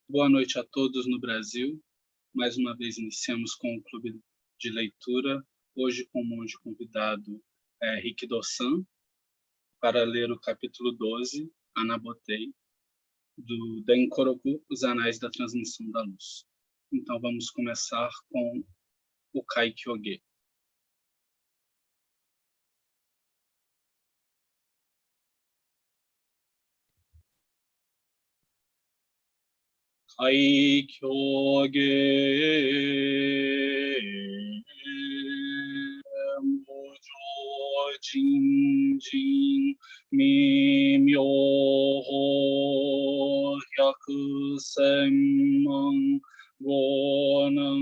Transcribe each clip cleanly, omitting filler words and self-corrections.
Boa noite a todos no Brasil. Mais uma vez iniciamos com o Clube de Leitura, hoje com o monge convidado Rikidō San, para ler o capítulo 12, Anabotei, do Denkoroku, Os Anais da Transmissão da Luz. Então vamos começar com o Kaikyoge. Kaikyoge Mujo Jinjin Mimyoho Hyakusenman Gonan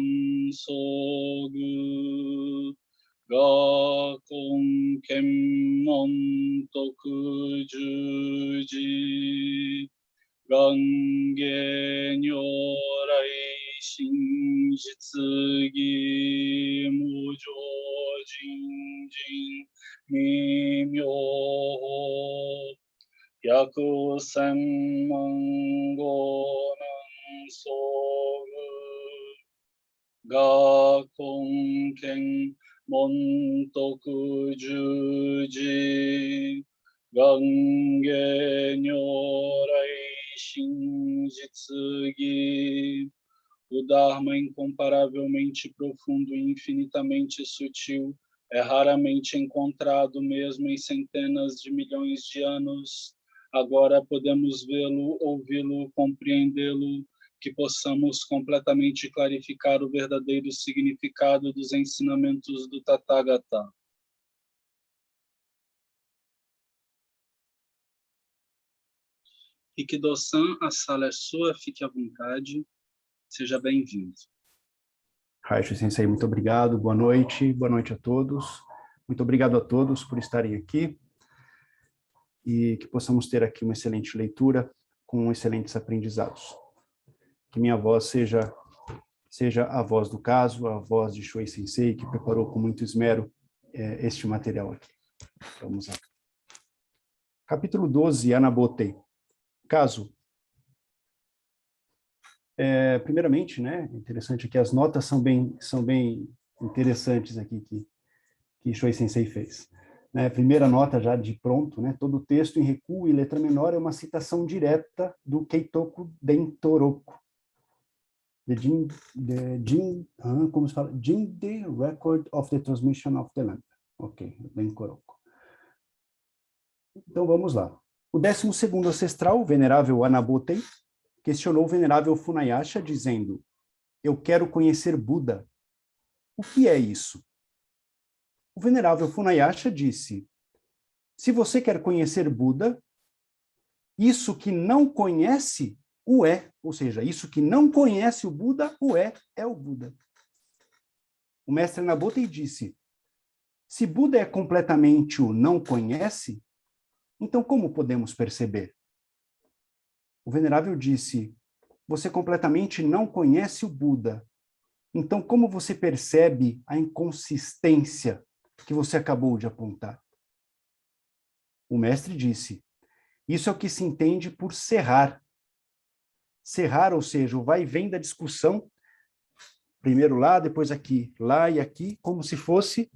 Sogu Gakon Kenmon Tokujuji Gange Nyorai Shinjitsugi Mujo Jinjin Mimyoho Hyakusenman Gonan Sogu Gakon Ken Montokujuji Gange Nyorai Shinjitsugi. O Dharma incomparavelmente profundo e infinitamente sutil é raramente encontrado mesmo em centenas de milhões de anos. Agora podemos vê-lo, ouvi-lo, compreendê-lo, que possamos completamente clarificar o verdadeiro significado dos ensinamentos do Tathagata. Rikidō-san, a sala é sua, fique à vontade, seja bem-vindo. Raicho Sensei, muito obrigado, boa noite a todos. Muito obrigado a todos por estarem aqui e que possamos ter aqui uma excelente leitura com excelentes aprendizados. Que minha voz seja a voz do caso, a voz de Shuei Sensei, que preparou com muito esmero este material aqui. Vamos lá. Capítulo 12, Anabotei. Caso. Primeiramente, né, interessante que as notas são bem interessantes aqui que Shuei Sensei fez. Primeira nota já de pronto, né, todo o texto em recuo e letra menor é uma citação direta do Keitoku Dentoroku. Como se fala? Jinde Record of the Transmission of the Lamp. Ok, Denkoroku. Então vamos lá. O 12º ancestral, o venerável Anabotei, questionou o venerável Funayasha, dizendo: eu quero conhecer Buda. O que é isso? O venerável Funayasha disse: se você quer conhecer Buda, isso que não conhece, o é. Ou seja, isso que não conhece o Buda, é o Buda. O mestre Anabotei disse: se Buda é completamente o não conhece, então como podemos perceber? O venerável disse: você completamente não conhece o Buda. Então, como você percebe a inconsistência que você acabou de apontar? O mestre disse: isso é o que se entende por serrar. Serrar, ou seja, o vai e vem da discussão, primeiro lá, depois aqui, lá e aqui, como se fosse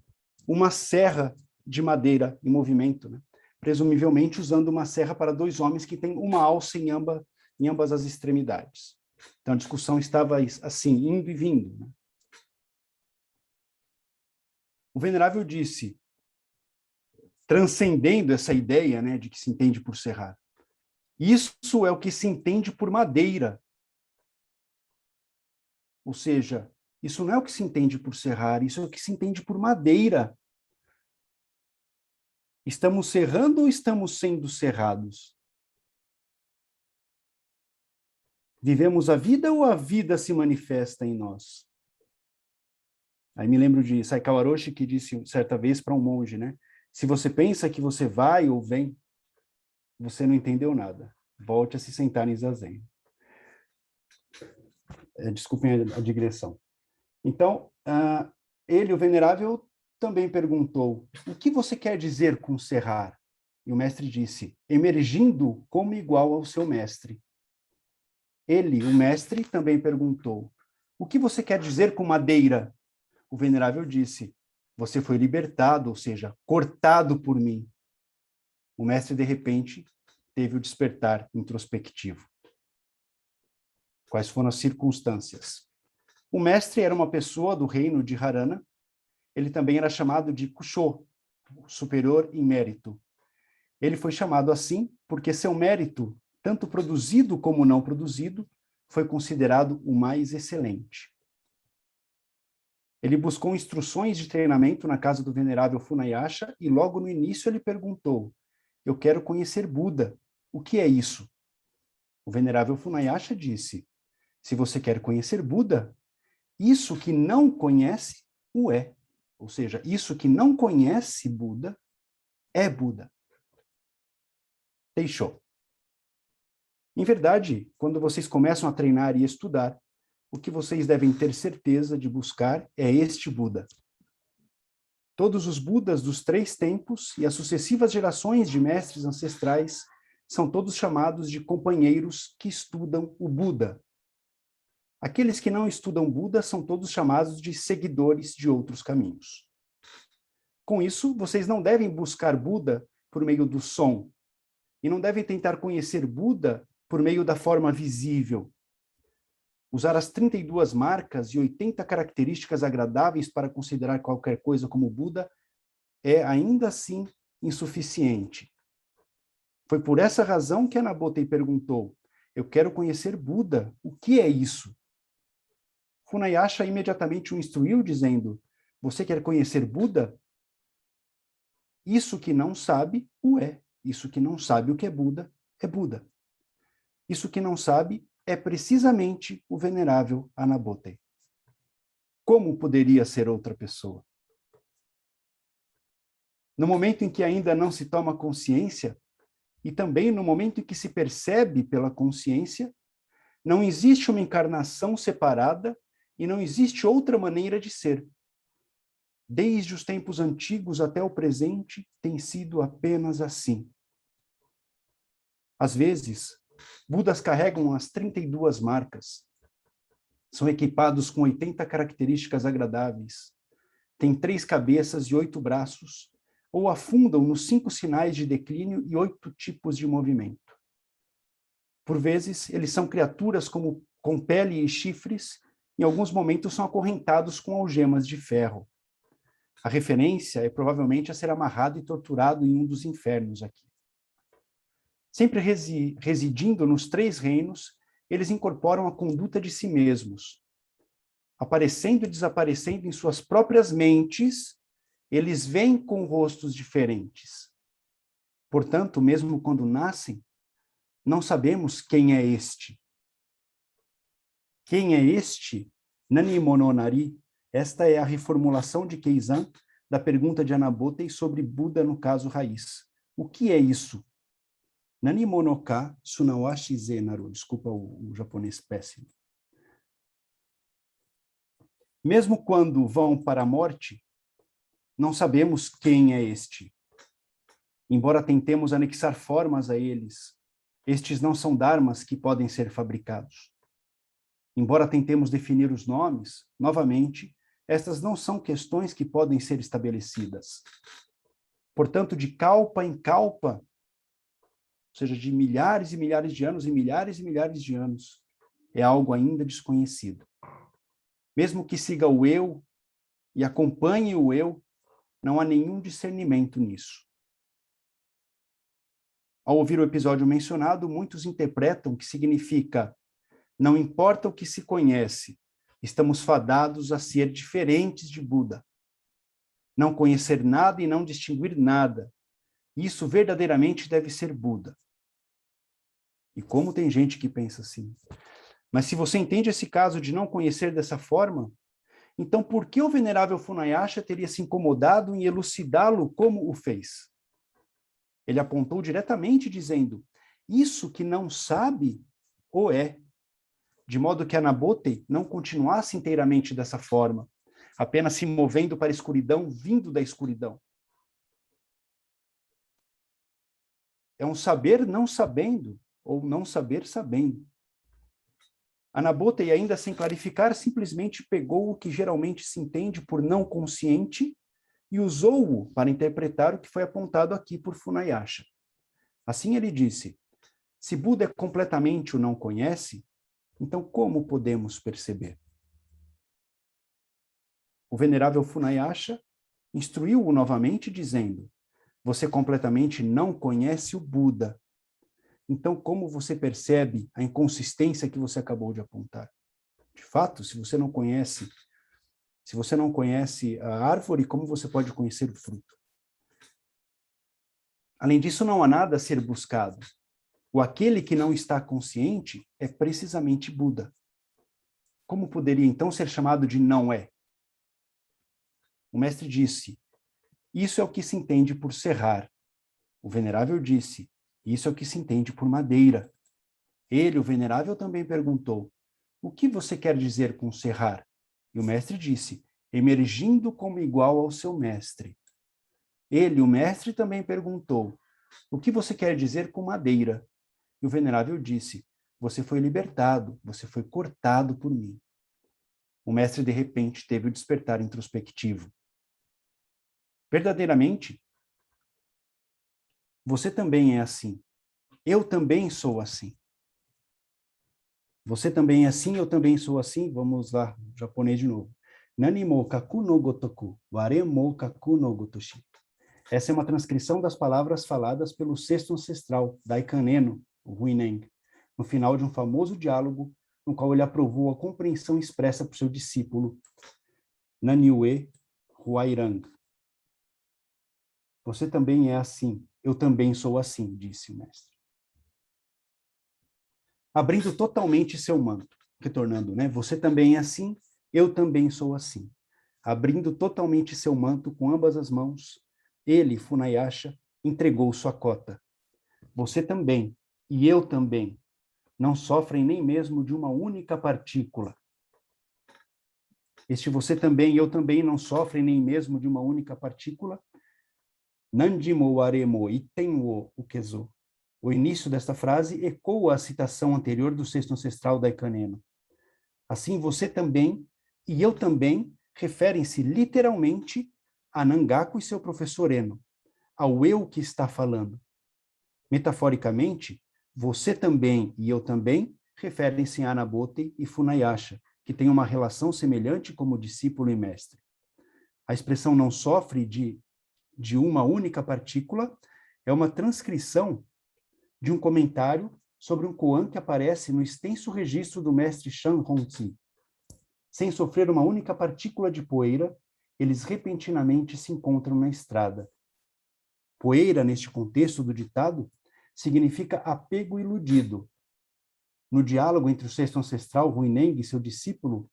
uma serra de madeira em movimento, né? Presumivelmente usando uma serra para dois homens que têm uma alça em ambas as extremidades. Então, a discussão estava assim, indo e vindo, né? O venerável disse, transcendendo essa ideia, né, de que se entende por serrar, isso é o que se entende por madeira. Ou seja, isso não é o que se entende por serrar, isso é o que se entende por madeira. Estamos serrando ou estamos sendo serrados? Vivemos a vida ou a vida se manifesta em nós? Aí me lembro de Saikawa Roshi, que disse certa vez para um monge, né? Se você pensa que você vai ou vem, você não entendeu nada. Volte a se sentar em zazen. Desculpem a digressão. Então, ele, o venerável, também perguntou: o que você quer dizer com serrar? E o mestre disse: emergindo como igual ao seu mestre. Ele, o mestre, também perguntou: o que você quer dizer com madeira? O venerável disse: você foi libertado, ou seja, cortado por mim. O mestre, de repente, teve o despertar introspectivo. Quais foram as circunstâncias? O mestre era uma pessoa do reino de Harana. Ele também era chamado de Kusho, superior em mérito. Ele foi chamado assim porque seu mérito, tanto produzido como não produzido, foi considerado o mais excelente. Ele buscou instruções de treinamento na casa do venerável Funayasha e logo no início ele perguntou: eu quero conhecer Buda. O que é isso? O venerável Funayasha disse: se você quer conhecer Buda, isso que não conhece, o é. Ou seja, isso que não conhece Buda, é Buda. Deixou. Em verdade, quando vocês começam a treinar e estudar, o que vocês devem ter certeza de buscar é este Buda. Todos os Budas dos 3 tempos e as sucessivas gerações de mestres ancestrais são todos chamados de companheiros que estudam o Buda. Aqueles que não estudam Buda são todos chamados de seguidores de outros caminhos. Com isso, vocês não devem buscar Buda por meio do som, e não devem tentar conhecer Buda por meio da forma visível. Usar as 32 marcas e 80 características agradáveis para considerar qualquer coisa como Buda é, ainda assim, insuficiente. Foi por essa razão que Anabotei perguntou: eu quero conhecer Buda, o que é isso? Funayasha imediatamente o instruiu, dizendo: você quer conhecer Buda? Isso que não sabe, o é. Isso que não sabe o que é Buda, é Buda. Isso que não sabe é precisamente o venerável Anabotei. Como poderia ser outra pessoa? No momento em que ainda não se toma consciência, e também no momento em que se percebe pela consciência, não existe uma encarnação separada e não existe outra maneira de ser. Desde os tempos antigos até o presente, tem sido apenas assim. Às vezes, Budas carregam as 32 marcas, são equipados com 80 características agradáveis, têm 3 cabeças e 8 braços, ou afundam nos 5 sinais de declínio e 8 tipos de movimento. Por vezes, eles são criaturas com pele e chifres, em alguns momentos são acorrentados com algemas de ferro. A referência é provavelmente a ser amarrado e torturado em um dos infernos aqui. Sempre residindo nos 3 reinos, eles incorporam a conduta de si mesmos. Aparecendo e desaparecendo em suas próprias mentes, eles vêm com rostos diferentes. Portanto, mesmo quando nascem, não sabemos quem é este. Quem é este? Nani Mononari. Esta é a reformulação de Keizan da pergunta de Anabotei sobre Buda no caso raiz. O que é isso? Nani Monoka Sunawashi Zenaru. Desculpa o japonês péssimo. Mesmo quando vão para a morte, não sabemos quem é este. Embora tentemos anexar formas a eles, estes não são dharmas que podem ser fabricados. Embora tentemos definir os nomes, novamente, estas não são questões que podem ser estabelecidas. Portanto, de kalpa em kalpa, ou seja, de milhares e milhares de anos em milhares e milhares de anos, é algo ainda desconhecido. Mesmo que siga o eu e acompanhe o eu, não há nenhum discernimento nisso. Ao ouvir o episódio mencionado, muitos interpretam que significa: não importa o que se conhece, estamos fadados a ser diferentes de Buda. Não conhecer nada e não distinguir nada. Isso verdadeiramente deve ser Buda. E como tem gente que pensa assim? Mas se você entende esse caso de não conhecer dessa forma, então por que o venerável Funayasha teria se incomodado em elucidá-lo como o fez? Ele apontou diretamente dizendo: isso que não sabe, o é. De modo que Anabotei não continuasse inteiramente dessa forma, apenas se movendo para a escuridão, vindo da escuridão. É um saber não sabendo, ou não saber sabendo. Anabotei, ainda sem clarificar, simplesmente pegou o que geralmente se entende por não consciente e usou-o para interpretar o que foi apontado aqui por Funayasha. Assim ele disse, se Buda completamente o não conhece, então como podemos perceber? O venerável Funayasha instruiu-o novamente, dizendo, você completamente não conhece o Buda. Então, como você percebe a inconsistência que você acabou de apontar? De fato, se você não conhece a árvore, como você pode conhecer o fruto? Além disso, não há nada a ser buscado. O aquele que não está consciente é precisamente Buda. Como poderia então ser chamado de não é? O mestre disse, isso é o que se entende por serrar. O venerável disse, isso é o que se entende por madeira. Ele, o venerável, também perguntou, o que você quer dizer com serrar? E o mestre disse, emergindo como igual ao seu mestre. Ele, o mestre, também perguntou, o que você quer dizer com madeira? E o venerável disse, você foi libertado, você foi cortado por mim. O mestre, de repente, teve o despertar introspectivo. Verdadeiramente, você também é assim. Eu também sou assim. Você também é assim, eu também sou assim. Vamos lá, japonês de novo. Nani mo kaku no gotoku, ware mo kaku no gotoshi. Essa é uma transcrição das palavras faladas pelo sexto ancestral, Daikaneno, o Huineng, no final de um famoso diálogo no qual ele aprovou a compreensão expressa por seu discípulo, Naniue Huairang. Você também é assim, eu também sou assim, disse o mestre. Abrindo totalmente seu manto, retornando, né? Você também é assim, eu também sou assim. Abrindo totalmente seu manto com ambas as mãos, ele, Funayasha, entregou sua cota. Você também, e eu também, não sofrem nem mesmo de uma única partícula. Este você também e eu também não sofrem nem mesmo de uma única partícula. Nandimo waremo iten wo ukezo. O início desta frase ecoa a citação anterior do sexto ancestral Daikaneno. Assim, você também e eu também referem-se literalmente a Nangaku e seu professor Eno, ao eu que está falando. Metaforicamente, você também e eu também referem-se a Anabote e Funayasha, que têm uma relação semelhante como discípulo e mestre. A expressão não sofre de uma única partícula é uma transcrição de um comentário sobre um koan que aparece no extenso registro do mestre Shan Hongzi. Sem sofrer uma única partícula de poeira, eles repentinamente se encontram na estrada. Poeira, neste contexto do ditado, significa apego iludido. No diálogo entre o sexto ancestral Huineng e seu discípulo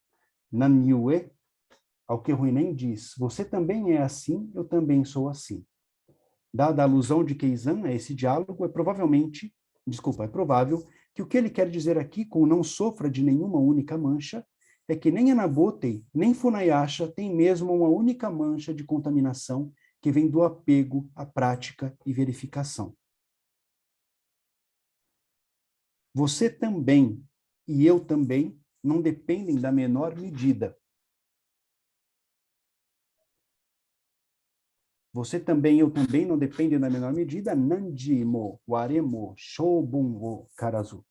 Nanyue, ao que Huineng diz, você também é assim, eu também sou assim. Dada a alusão de Keizan a esse diálogo, é provável que o que ele quer dizer aqui com não sofra de nenhuma única mancha é que nem Anabotei, nem Funayasha têm mesmo uma única mancha de contaminação que vem do apego à prática e verificação. Você também e eu também não dependem da menor medida. Você também e eu também não dependem da menor medida. Nandimo, waremo, shobun wo karazu.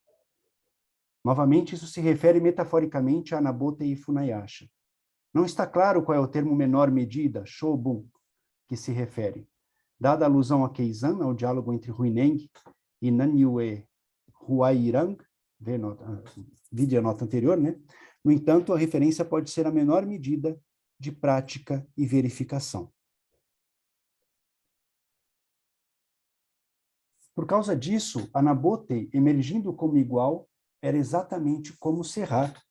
Novamente, isso se refere metaforicamente a Anabote e Funayasha. Não está claro qual é o termo menor medida, shobun, que se refere. Dada a alusão a Keizan, ao diálogo entre Huineng e Nanyue Huairang, vide a nota anterior, né? No entanto, a referência pode ser a menor medida de prática e verificação. Por causa disso, Anabote, emergindo como igual, era exatamente como serrar.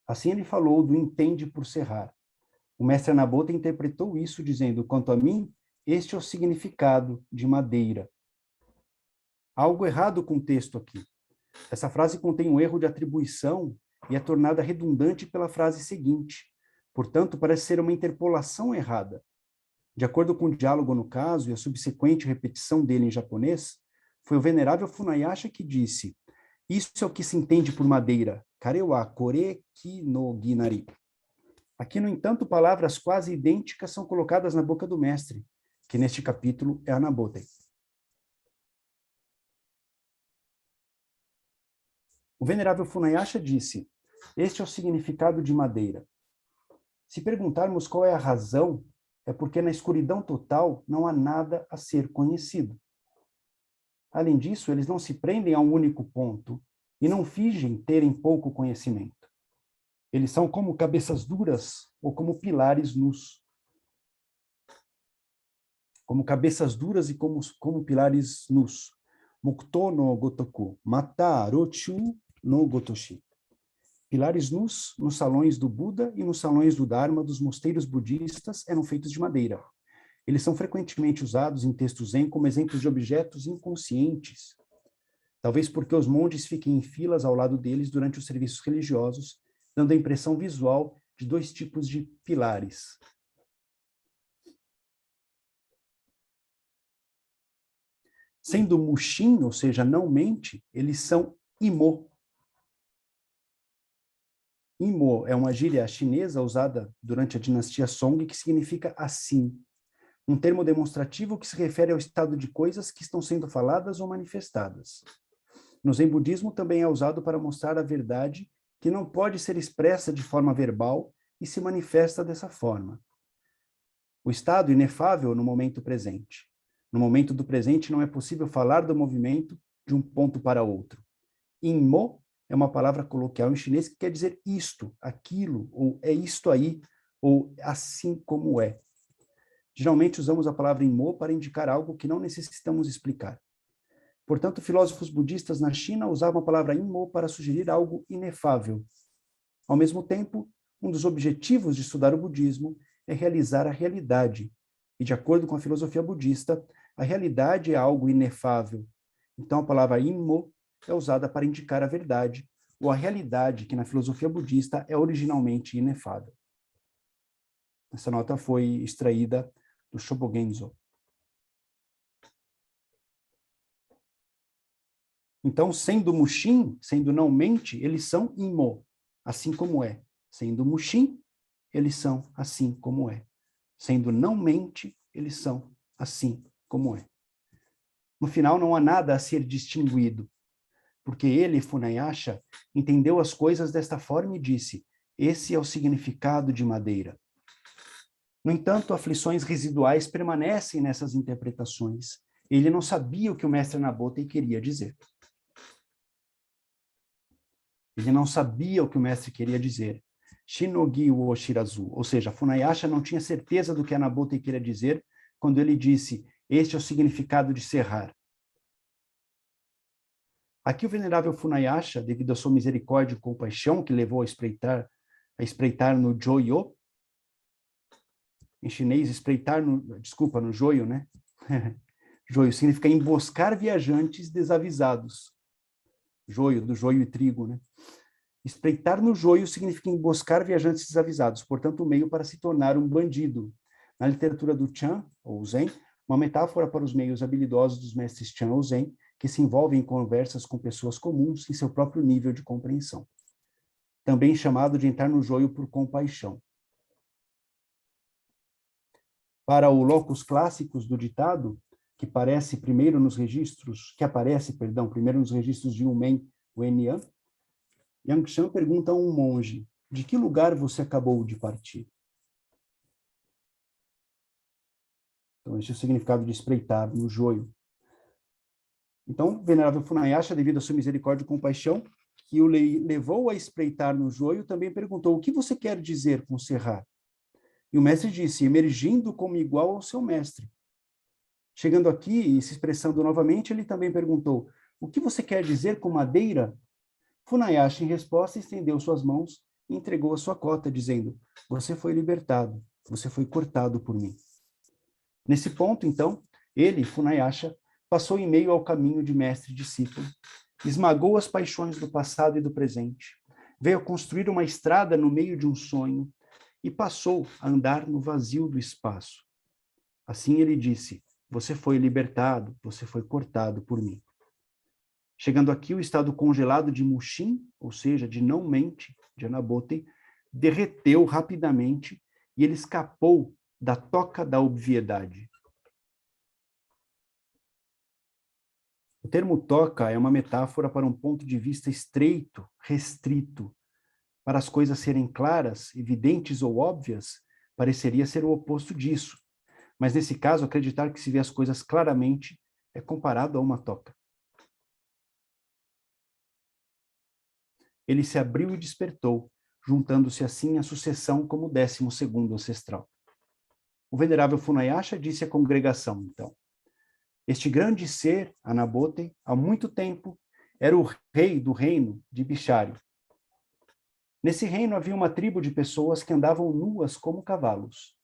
Assim ele falou do entende por serrar. O mestre Anabote interpretou isso dizendo, quanto a mim, este é o significado de madeira. Há algo errado com o texto aqui. Essa frase contém um erro de atribuição e é tornada redundante pela frase seguinte. Portanto, parece ser uma interpolação errada. De acordo com o diálogo no caso e a subsequente repetição dele em japonês, foi o venerável Funayasha que disse, Isso é o que se entende por madeira. Karewa kore ki no ginari. Aqui, no entanto, palavras quase idênticas são colocadas na boca do mestre, que neste capítulo é Anaboten. O venerável Funayasha disse: este é o significado de madeira. Se perguntarmos qual é a razão, é porque na escuridão total não há nada a ser conhecido. Além disso, eles não se prendem a um único ponto e não fingem terem pouco conhecimento. Eles são como cabeças duras ou como pilares nus. Como cabeças duras e como pilares nus. Mukto no gotoku, mata rochu no gotoshi. Pilares nus nos salões do Buda e nos salões do Dharma dos mosteiros budistas eram feitos de madeira. Eles são frequentemente usados em textos zen como exemplos de objetos inconscientes. Talvez porque os monges fiquem em filas ao lado deles durante os serviços religiosos, dando a impressão visual de dois tipos de pilares. Sendo mushin, ou seja, não mente, eles são imo. Imo é uma gíria chinesa usada durante a dinastia Song que significa assim. Um termo demonstrativo que se refere ao estado de coisas que estão sendo faladas ou manifestadas. No Zen budismo também é usado para mostrar a verdade que não pode ser expressa de forma verbal e se manifesta dessa forma. O estado inefável no momento presente. No momento do presente não é possível falar do movimento de um ponto para outro. Inmo é uma palavra coloquial em chinês que quer dizer isto, aquilo, ou é isto aí, ou assim como é. Geralmente usamos a palavra inmo para indicar algo que não necessitamos explicar. Portanto, filósofos budistas na China usavam a palavra inmo para sugerir algo inefável. Ao mesmo tempo, um dos objetivos de estudar o budismo é realizar a realidade. E, de acordo com a filosofia budista, a realidade é algo inefável. Então, a palavra inmo é usada para indicar a verdade, ou a realidade que na filosofia budista é originalmente inefável. Essa nota foi extraída do Shobogenzo. Então, sendo mushin, sendo não mente, eles são inmo, assim como é. Sendo mushin, eles são assim como é. Sendo não mente, eles são assim como é. No final, não há nada a ser distinguido, porque ele, Funayasha, entendeu as coisas desta forma e disse: esse é o significado de madeira. No entanto, aflições residuais permanecem nessas interpretações. Ele não sabia o que o mestre Naboten queria dizer. Ele não sabia o que o mestre queria dizer. Shinogi wo shirazu, ou seja, Funayasha não tinha certeza do que a Naboten queria dizer quando ele disse: este é o significado de cerrar. Aqui o venerável Funayasha, devido à sua misericórdia e compaixão que levou a espreitar no joyo, em chinês, no joio, né? Joio significa emboscar viajantes desavisados. Joio, do joio e trigo, né? Espreitar no joio significa emboscar viajantes desavisados, portanto, o meio para se tornar um bandido. Na literatura do Chan, ou Zen, uma metáfora para os meios habilidosos dos mestres Chan ou Zen, que se envolvem em conversas com pessoas comuns em seu próprio nível de compreensão. Também chamado de entrar no joio por compaixão. Para o locus clássicos do ditado, que aparece primeiro nos registros de Yumen Wenyan, Yangshan pergunta a um monge: de que lugar você acabou de partir? Então, esse é o significado de espreitar no joio. Então, venerável Funayasha, devido à sua misericórdia e compaixão, que o levou a espreitar no joio, também perguntou: o que você quer dizer com cerrar? E o mestre disse: emergindo como igual ao seu mestre. Chegando aqui e se expressando novamente, ele também perguntou: o que você quer dizer com madeira? Funayasha, em resposta, estendeu suas mãos e entregou a sua cota, dizendo: você foi libertado, você foi cortado por mim. Nesse ponto, então, ele, Funayasha, passou em meio ao caminho de mestre e discípulo, esmagou as paixões do passado e do presente, veio construir uma estrada no meio de um sonho e passou a andar no vazio do espaço. Assim ele disse: você foi libertado, você foi cortado por mim. Chegando aqui, o estado congelado de Mushin, ou seja, de não-mente, de Anabote, derreteu rapidamente e ele escapou da toca da obviedade. O termo toca é uma metáfora para um ponto de vista estreito, restrito. Para as coisas serem claras, evidentes ou óbvias, pareceria ser o oposto disso. Mas nesse caso, acreditar que se vê as coisas claramente é comparado a uma toca. Ele se abriu e despertou, juntando-se assim à sucessão como 12º ancestral. O venerável Funayasha disse à congregação, então, este grande ser, Anabote, há muito tempo, era o rei do reino de Bishari. Nesse reino havia uma tribo de pessoas que andavam nuas como cavalos.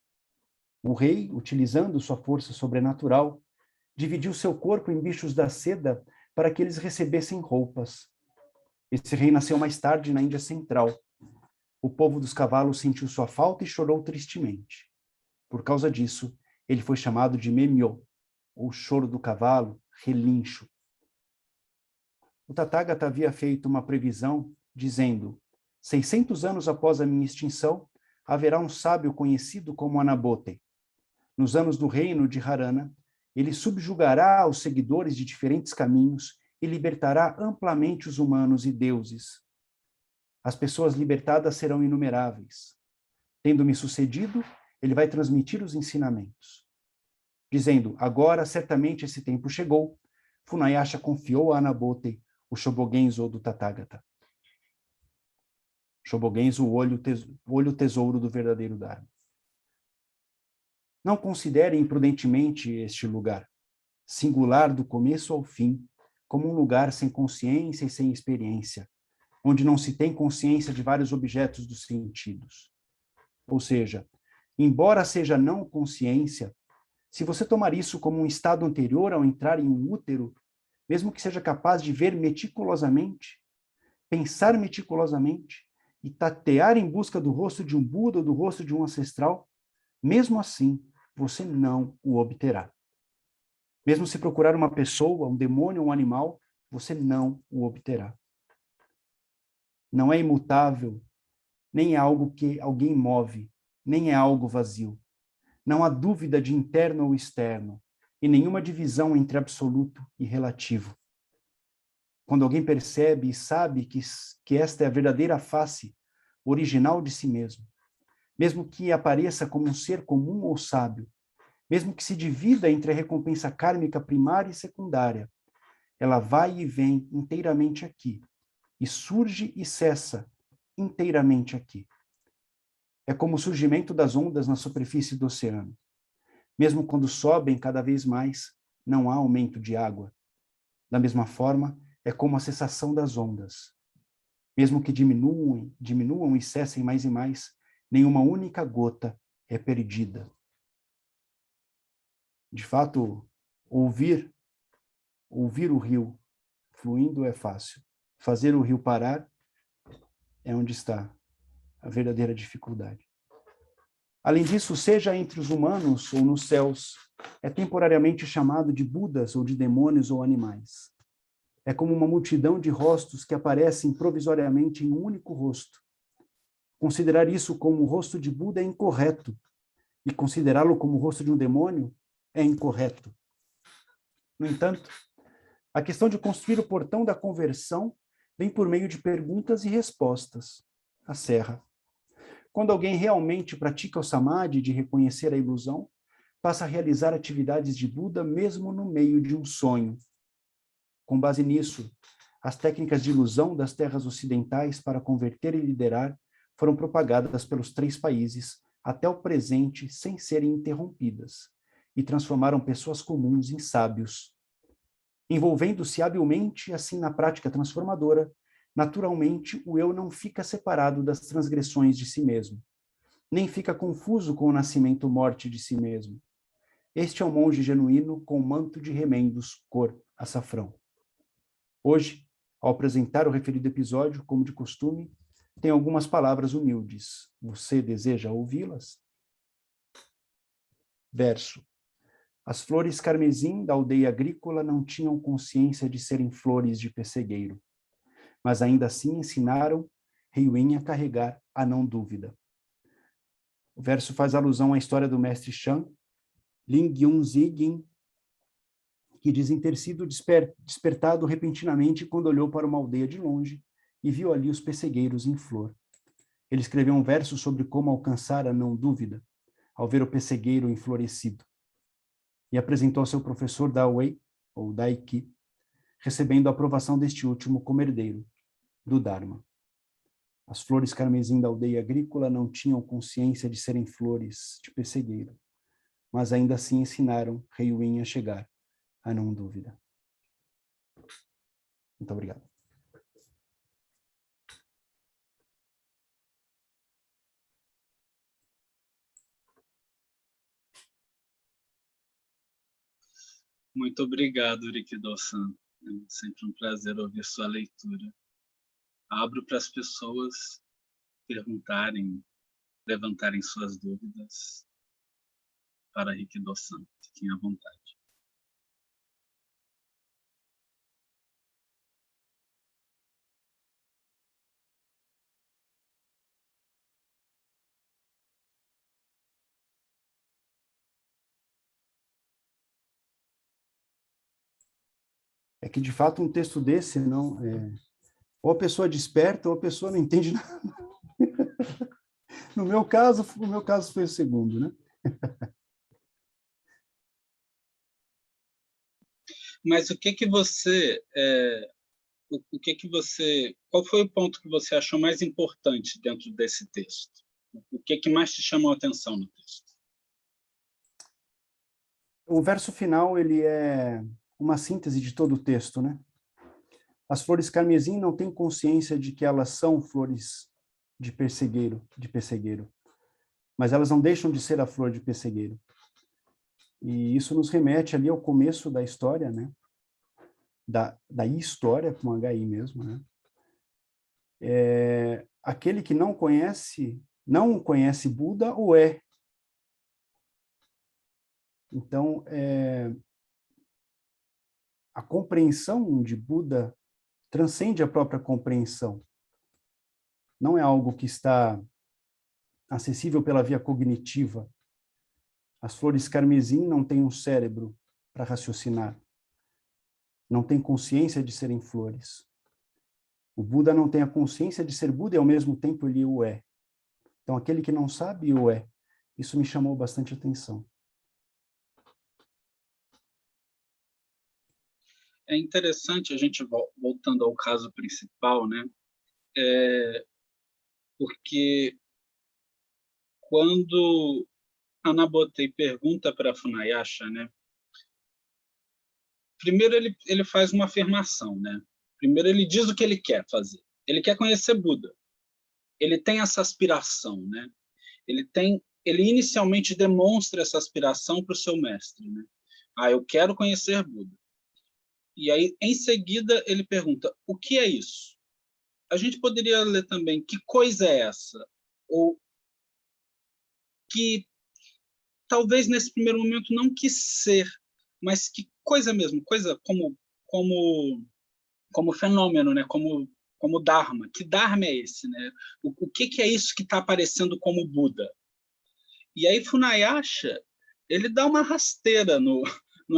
O rei, utilizando sua força sobrenatural, dividiu seu corpo em bichos da seda para que eles recebessem roupas. Esse rei nasceu mais tarde na Índia Central. O povo dos cavalos sentiu sua falta e chorou tristemente. Por causa disso, ele foi chamado de Memyo, ou choro do cavalo, relincho. O Tathagata havia feito uma previsão, dizendo: 600 anos após a minha extinção, haverá um sábio conhecido como Anabote. Nos anos do reino de Harana, ele subjugará os seguidores de diferentes caminhos e libertará amplamente os humanos e deuses. As pessoas libertadas serão inumeráveis. Tendo-me sucedido, ele vai transmitir os ensinamentos. Dizendo, agora certamente esse tempo chegou, Funayasha confiou a Anabote o Shobogenzo do Tathagata. Shobogenzo, o olho tesouro do verdadeiro Dharma. Não considere imprudentemente este lugar, singular do começo ao fim, como um lugar sem consciência e sem experiência, onde não se tem consciência de vários objetos dos sentidos. Ou seja, embora seja não consciência, se você tomar isso como um estado anterior ao entrar em um útero, mesmo que seja capaz de ver meticulosamente, pensar meticulosamente e tatear em busca do rosto de um Buda ou do rosto de um ancestral, mesmo assim, você não o obterá. Mesmo se procurar uma pessoa, um demônio ou um animal, você não o obterá. Não é imutável, nem é algo que alguém move, nem é algo vazio. Não há dúvida de interno ou externo, e nenhuma divisão entre absoluto e relativo. Quando alguém percebe e sabe que esta é a verdadeira face original de si mesmo, mesmo que apareça como um ser comum ou sábio, mesmo que se divida entre a recompensa kármica primária e secundária, ela vai e vem inteiramente aqui, e surge e cessa inteiramente aqui. É como o surgimento das ondas na superfície do oceano. Mesmo quando sobem cada vez mais, não há aumento de água. Da mesma forma, é como a cessação das ondas. Mesmo que diminuam e cessem mais e mais, nenhuma única gota é perdida. De fato, ouvir o rio fluindo é fácil. Fazer o rio parar é onde está a verdadeira dificuldade. Além disso, seja entre os humanos ou nos céus, é temporariamente chamado de Budas ou de demônios ou animais. É como uma multidão de rostos que aparecem provisoriamente em um único rosto. Considerar isso como o rosto de Buda é incorreto, e considerá-lo como o rosto de um demônio é incorreto. No entanto, a questão de construir o portão da conversão vem por meio de perguntas e respostas. A serra. Quando alguém realmente pratica o samadhi de reconhecer a ilusão, passa a realizar atividades de Buda mesmo no meio de um sonho. Com base nisso, as técnicas de ilusão das terras ocidentais para converter e liderar foram propagadas pelos 3 países até o presente sem serem interrompidas, e transformaram pessoas comuns em sábios. Envolvendo-se habilmente assim na prática transformadora, naturalmente o eu não fica separado das transgressões de si mesmo, nem fica confuso com o nascimento e morte de si mesmo. Este é um monge genuíno com manto de remendos cor açafrão. Hoje, ao apresentar o referido episódio, como de costume, tem algumas palavras humildes. Você deseja ouvi-las? Verso. As flores carmesim da aldeia agrícola não tinham consciência de serem flores de pessegueiro, mas ainda assim ensinaram Rei Wen a carregar a não dúvida. O verso faz alusão à história do mestre Shan, Ling Yun Zigin, que dizem ter sido despertado repentinamente quando olhou para uma aldeia de longe e viu ali os pessegueiros em flor. Ele escreveu um verso sobre como alcançar a não dúvida, ao ver o pessegueiro enflorescido, e apresentou ao seu professor Dawei, ou Daiki, recebendo a aprovação deste último como herdeiro do Dharma. As flores carmesim da aldeia agrícola não tinham consciência de serem flores de pessegueiro, mas ainda assim ensinaram Rei Wen a chegar à não dúvida. Muito obrigado. Muito obrigado, Rikido-san. É sempre um prazer ouvir sua leitura. Abro para as pessoas perguntarem, levantarem suas dúvidas para Rikido-san. Fiquem à vontade. É que, de fato, um texto desse, não, ou a pessoa desperta ou a pessoa não entende nada. No meu caso foi o segundo, né? Mas o que que você, qual foi o ponto que você achou mais importante dentro desse texto? O que que mais te chamou a atenção no texto? O verso final, ele é uma síntese de todo o texto, né? As flores carmesim não têm consciência de que elas são flores de pessegueiro, mas elas não deixam de ser a flor de pessegueiro. E isso nos remete ali ao começo da história, né? Da história, com HI mesmo, né? Aquele que não conhece Buda ou é. Então, a compreensão de Buda transcende a própria compreensão. Não é algo que está acessível pela via cognitiva. As flores carmesim não têm um cérebro para raciocinar. Não têm consciência de serem flores. O Buda não tem a consciência de ser Buda e, ao mesmo tempo, ele o é. Então, aquele que não sabe o é. Isso me chamou bastante atenção. É interessante a gente, voltando ao caso principal, né? Porque quando Anabotei pergunta para Funayasha, né? Primeiro ele faz uma afirmação, né? Primeiro ele diz o que ele quer fazer. Ele quer conhecer Buda. Ele tem essa aspiração, né? Ele inicialmente demonstra essa aspiração para o seu mestre, né? Eu quero conhecer Buda. E aí, em seguida, ele pergunta: o que é isso? A gente poderia ler também: que coisa é essa? Ou que talvez nesse primeiro momento não quis ser, mas que coisa mesmo, coisa como fenômeno, né? Como Dharma. Que Dharma é esse, né? O que é isso que está aparecendo como Buda? E aí Funayasha, ele dá uma rasteira no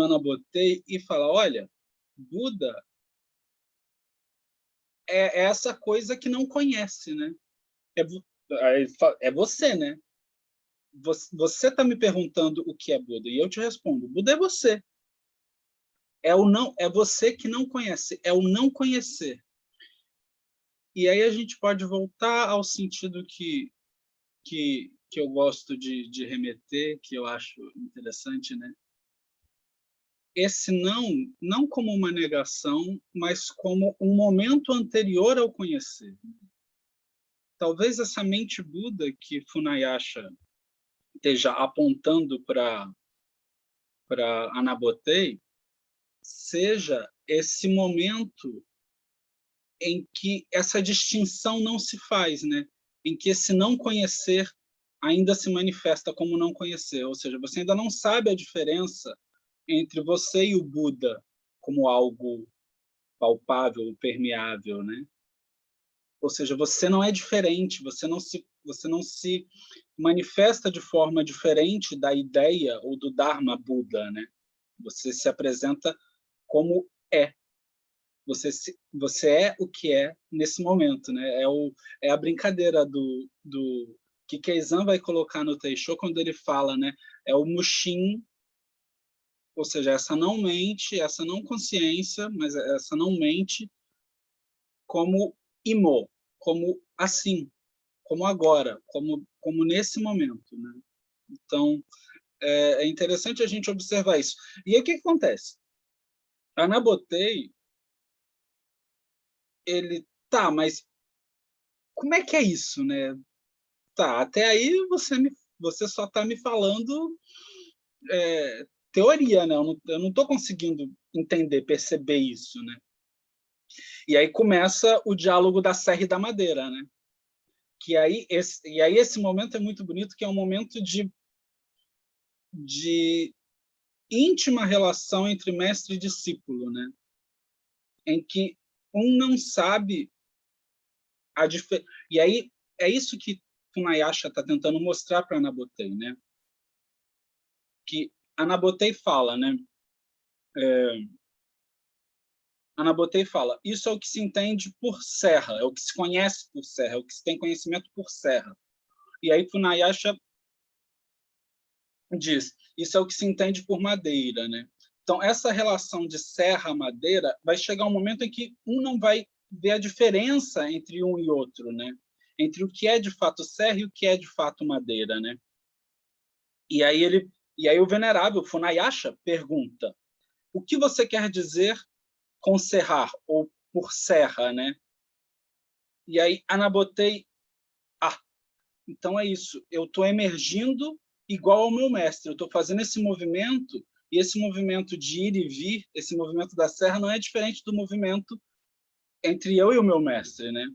Anabotei e fala: olha, Buda é essa coisa que não conhece, né? É você, né? Você está me perguntando o que é Buda e eu te respondo: Buda é você. É você que não conhece, é o não conhecer. E aí a gente pode voltar ao sentido que eu gosto de remeter, que eu acho interessante, né? Esse não como uma negação, mas como um momento anterior ao conhecer. Talvez essa mente Buda que Funayasha esteja apontando para Anabotei seja esse momento em que essa distinção não se faz, né? Em que esse não conhecer ainda se manifesta como não conhecer, ou seja, você ainda não sabe a diferença entre você e o Buda como algo palpável, permeável, né? Ou seja, você não é diferente, você não se manifesta de forma diferente da ideia ou do Dharma Buda, né? Você se apresenta como é. Você é o que é nesse momento, né? É a brincadeira do que Keizan vai colocar no Taisho quando ele fala, né? É o Mushin, ou seja, essa não mente, essa não consciência, mas essa não mente como imo, como assim, como agora, como nesse momento, né? Então, é interessante a gente observar isso. E aí o que acontece? A Nabotei, ele tá, mas como é que é isso, né? Tá, até aí você só está me falando teoria, né? Eu não estou conseguindo entender, perceber isso, né? E aí começa o diálogo da serra e da madeira, né? E aí esse momento é muito bonito, que é um momento de íntima relação entre mestre e discípulo, né? Em que um não sabe a diferença. E aí é isso que Funayasha está tentando mostrar para Nabotei, né? Que a Nabotei fala, né? A Nabotei fala: isso é o que se entende por serra, é o que se conhece por serra, é o que se tem conhecimento por serra. E aí Funayasha diz: isso é o que se entende por madeira, né? Então essa relação de serra-madeira vai chegar um momento em que um não vai ver a diferença entre um e outro, né? Entre o que é de fato serra e o que é de fato madeira, né? E aí o venerável Funayasha pergunta: o que você quer dizer com serrar ou por serra, né? E aí Anabotei, então é isso, eu estou emergindo igual ao meu mestre, eu estou fazendo esse movimento, e esse movimento de ir e vir, esse movimento da serra não é diferente do movimento entre eu e o meu mestre, né?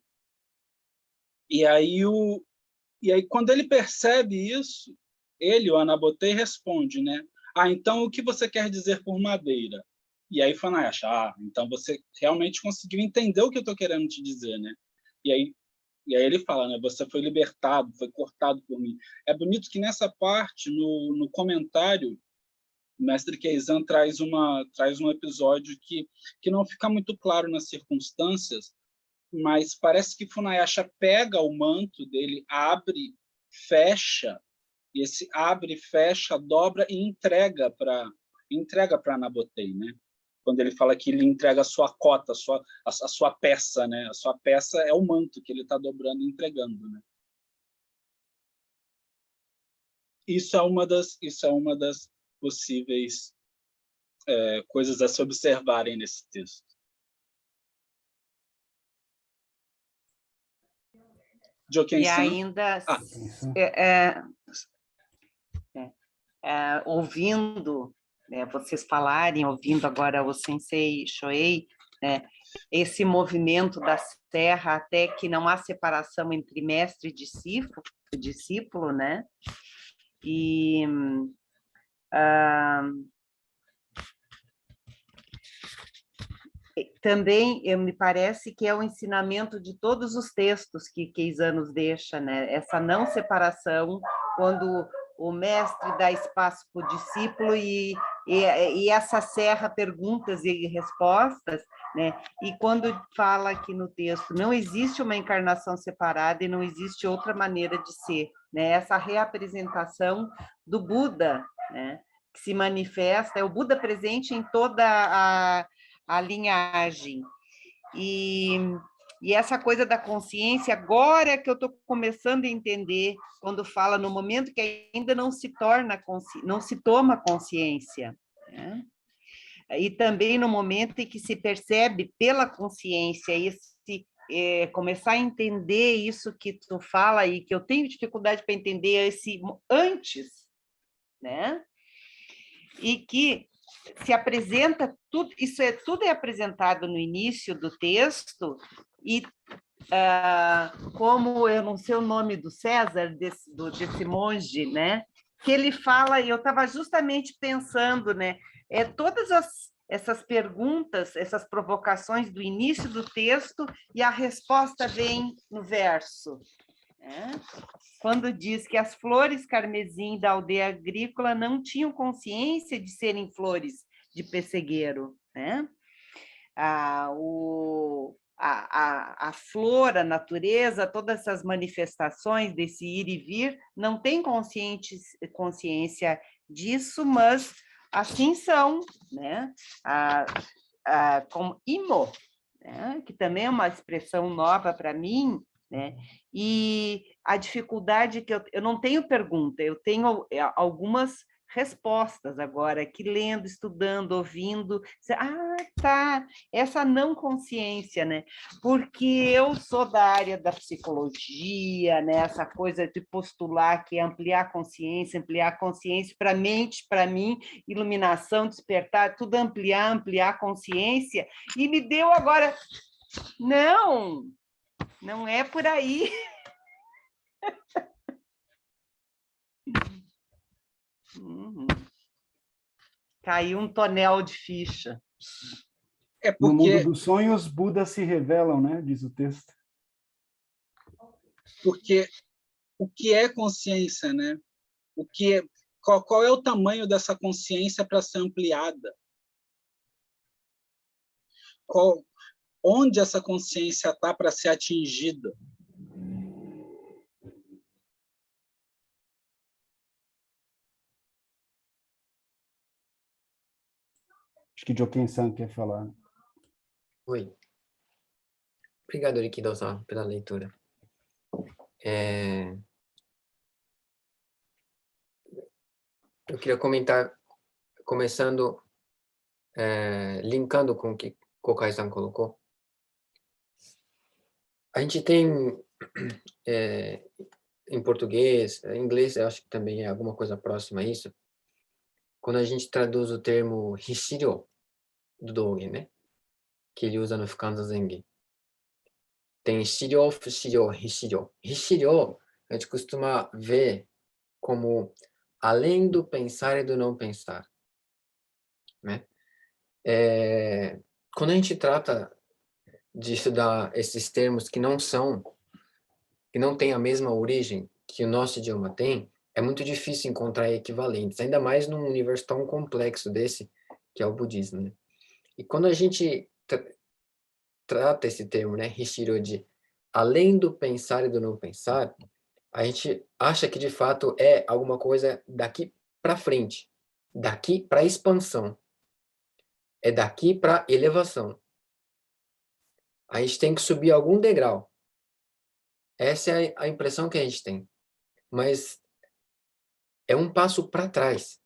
E aí quando ele percebe isso, o Anabotei, responde, né? Então o que você quer dizer por madeira? E aí Fanayash, então você realmente conseguiu entender o que eu estou querendo te dizer, né? E aí ele fala, né? Você foi libertado, foi cortado por mim. É bonito que nessa parte, no comentário, o mestre Keizan traz um episódio que não fica muito claro nas circunstâncias, mas parece que Funayasha pega o manto dele, abre, fecha, e esse abre, fecha, dobra e entrega para Nabotei, né? Quando ele fala que ele entrega a sua cota, a sua peça, né? A sua peça é o manto que ele está dobrando e entregando, né? Isso é uma das possíveis coisas a se observarem nesse texto. E ainda ouvindo vocês falarem, ouvindo agora o Sensei Shoei, né, esse movimento da serra, até que não há separação entre mestre e discípulo, né? E também me parece que é o ensinamento de todos os textos que Keizan nos deixa, né? Essa não separação, quando o mestre dá espaço para o discípulo e essa serra perguntas e respostas, né? E quando fala aqui no texto, não existe uma encarnação separada e não existe outra maneira de ser, né? Essa reapresentação do Buda, né? Que se manifesta, é o Buda presente em toda a linhagem. E essa coisa da consciência, agora é que eu estou começando a entender, quando fala no momento que ainda não se toma consciência, né? E também no momento em que se percebe pela consciência começar a entender isso que tu fala e que eu tenho dificuldade para entender esse antes, né? E que se apresenta tudo, tudo é apresentado no início do texto, e como eu não sei o nome do César, desse monge, né? Que ele fala, e eu estava justamente pensando, né? todas essas perguntas, essas provocações do início do texto, e a resposta vem no verso. Quando diz que as flores carmesim da aldeia agrícola não tinham consciência de serem flores de pessegueiro, né? A flor, a natureza, todas essas manifestações desse ir e vir, não tem consciência disso, mas assim são, né? Como imo, né? Que também é uma expressão nova para mim, né? E a dificuldade que eu não tenho pergunta, eu tenho algumas respostas agora, aqui lendo, estudando, ouvindo. Tá, essa não consciência, né? Porque eu sou da área da psicologia, né? Essa coisa de postular que é ampliar a consciência para a mente, para mim, iluminação, despertar, tudo ampliar a consciência, e me deu agora, não é por aí. Caiu um tonel de ficha. No mundo dos sonhos, Budas se revelam, né? Diz o texto. Porque o que é consciência, né? Qual é o tamanho dessa consciência para ser ampliada? Onde essa consciência está para ser atingida? Acho que Joken-san quer falar. Oi. Obrigado, Rikido-san, pela leitura. Eu queria comentar, começando, linkando com o que Kokai-san colocou. A gente tem, em português, em inglês, eu acho que também é alguma coisa próxima a isso, quando a gente traduz o termo hishiryo do Dogen, né? Que ele usa no Fukanza Zengen. Tem shiryo, fushiryo, hishiryo. Hishiryo, a gente costuma ver como além do pensar e do não pensar, né? Quando a gente trata de estudar esses termos que não têm a mesma origem que o nosso idioma tem, é muito difícil encontrar equivalentes, ainda mais num universo tão complexo desse, que é o budismo, né? E quando a gente trata esse termo, né, hishiro, de além do pensar e do não pensar, a gente acha que de fato é alguma coisa daqui para frente, daqui para expansão, é daqui para elevação. A gente tem que subir algum degrau. Essa é a impressão que a gente tem. Mas é um passo para trás.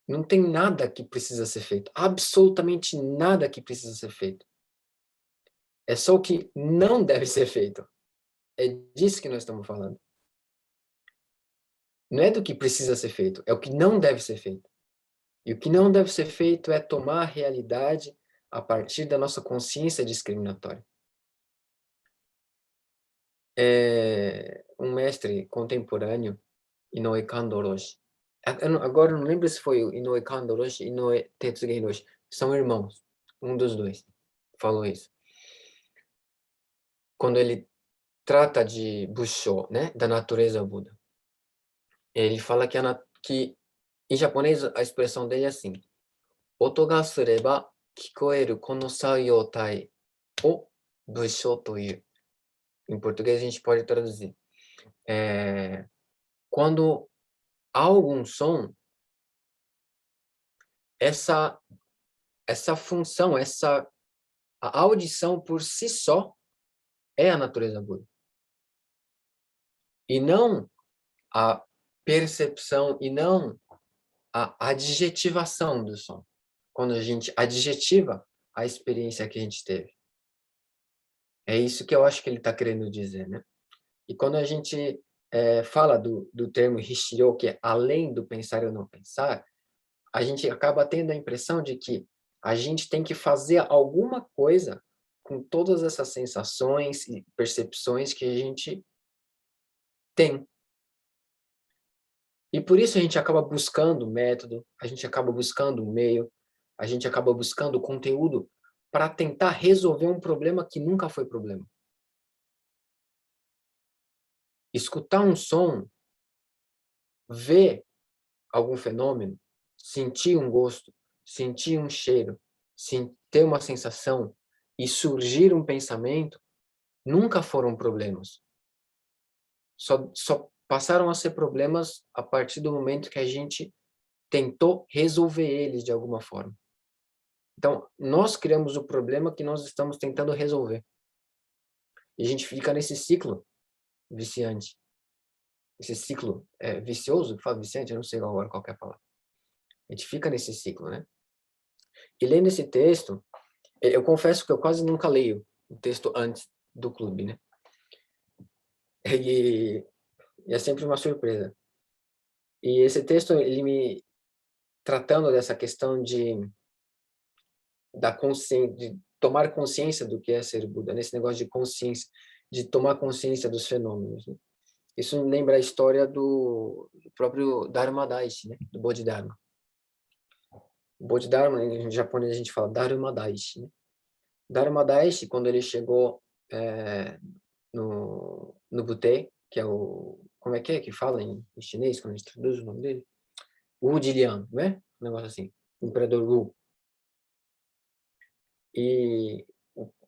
Não tem nada que precisa ser feito. Absolutamente nada que precisa ser feito. É só o que não deve ser feito. É disso que nós estamos falando. Não é do que precisa ser feito, é o que não deve ser feito. E o que não deve ser feito é tomar a realidade a partir da nossa consciência discriminatória. Um mestre contemporâneo, Inoue Kando Roshi. Agora eu não lembro se foi o Inoue Kando Roshi, Inoue Tetsugen Roshi. São irmãos, um dos dois falou isso. Quando ele trata de Busho, né, da natureza Buda, ele fala que em japonês a expressão dele é assim: Oto ga sureba kikoeru kono saiyōtai o Busho toiu. Em português a gente pode traduzir. Quando há algum som, essa função, a audição por si só é a natureza Buda. E não a percepção, e não a adjetivação do som. Quando a gente adjetiva a experiência que a gente teve. É isso que eu acho que ele está querendo dizer, né? E quando a gente fala do termo hishiryo, que é além do pensar ou não pensar, a gente acaba tendo a impressão de que a gente tem que fazer alguma coisa com todas essas sensações e percepções que a gente tem. E por isso a gente acaba buscando método, a gente acaba buscando meio, a gente acaba buscando conteúdo para tentar resolver um problema que nunca foi problema. Escutar um som, ver algum fenômeno, sentir um gosto, sentir um cheiro, ter uma sensação e surgir um pensamento, nunca foram problemas. Só passaram a ser problemas a partir do momento que a gente tentou resolver eles de alguma forma. Então, nós criamos o problema que nós estamos tentando resolver. E a gente fica nesse ciclo viciante. Esse ciclo vicioso, fala viciante, eu não sei agora qual que é a palavra. A gente fica nesse ciclo, né? E lendo esse texto, eu confesso que eu quase nunca leio o texto antes do clube, né? E é sempre uma surpresa. E esse texto, ele me tratando dessa questão de tomar consciência do que é ser Buda, nesse negócio de consciência, de tomar consciência dos fenômenos, né? Isso me lembra a história do próprio Dharma Daishi, né? Do Bodhidharma. O Bodhidharma, em japonês a gente fala Dharma Daishi, né? Dharma Daishi, quando ele chegou no Butei, que é o... Como é que fala em chinês, quando a gente traduz o nome dele? Wu Jiliang, né? Um negócio assim. O imperador Wu. E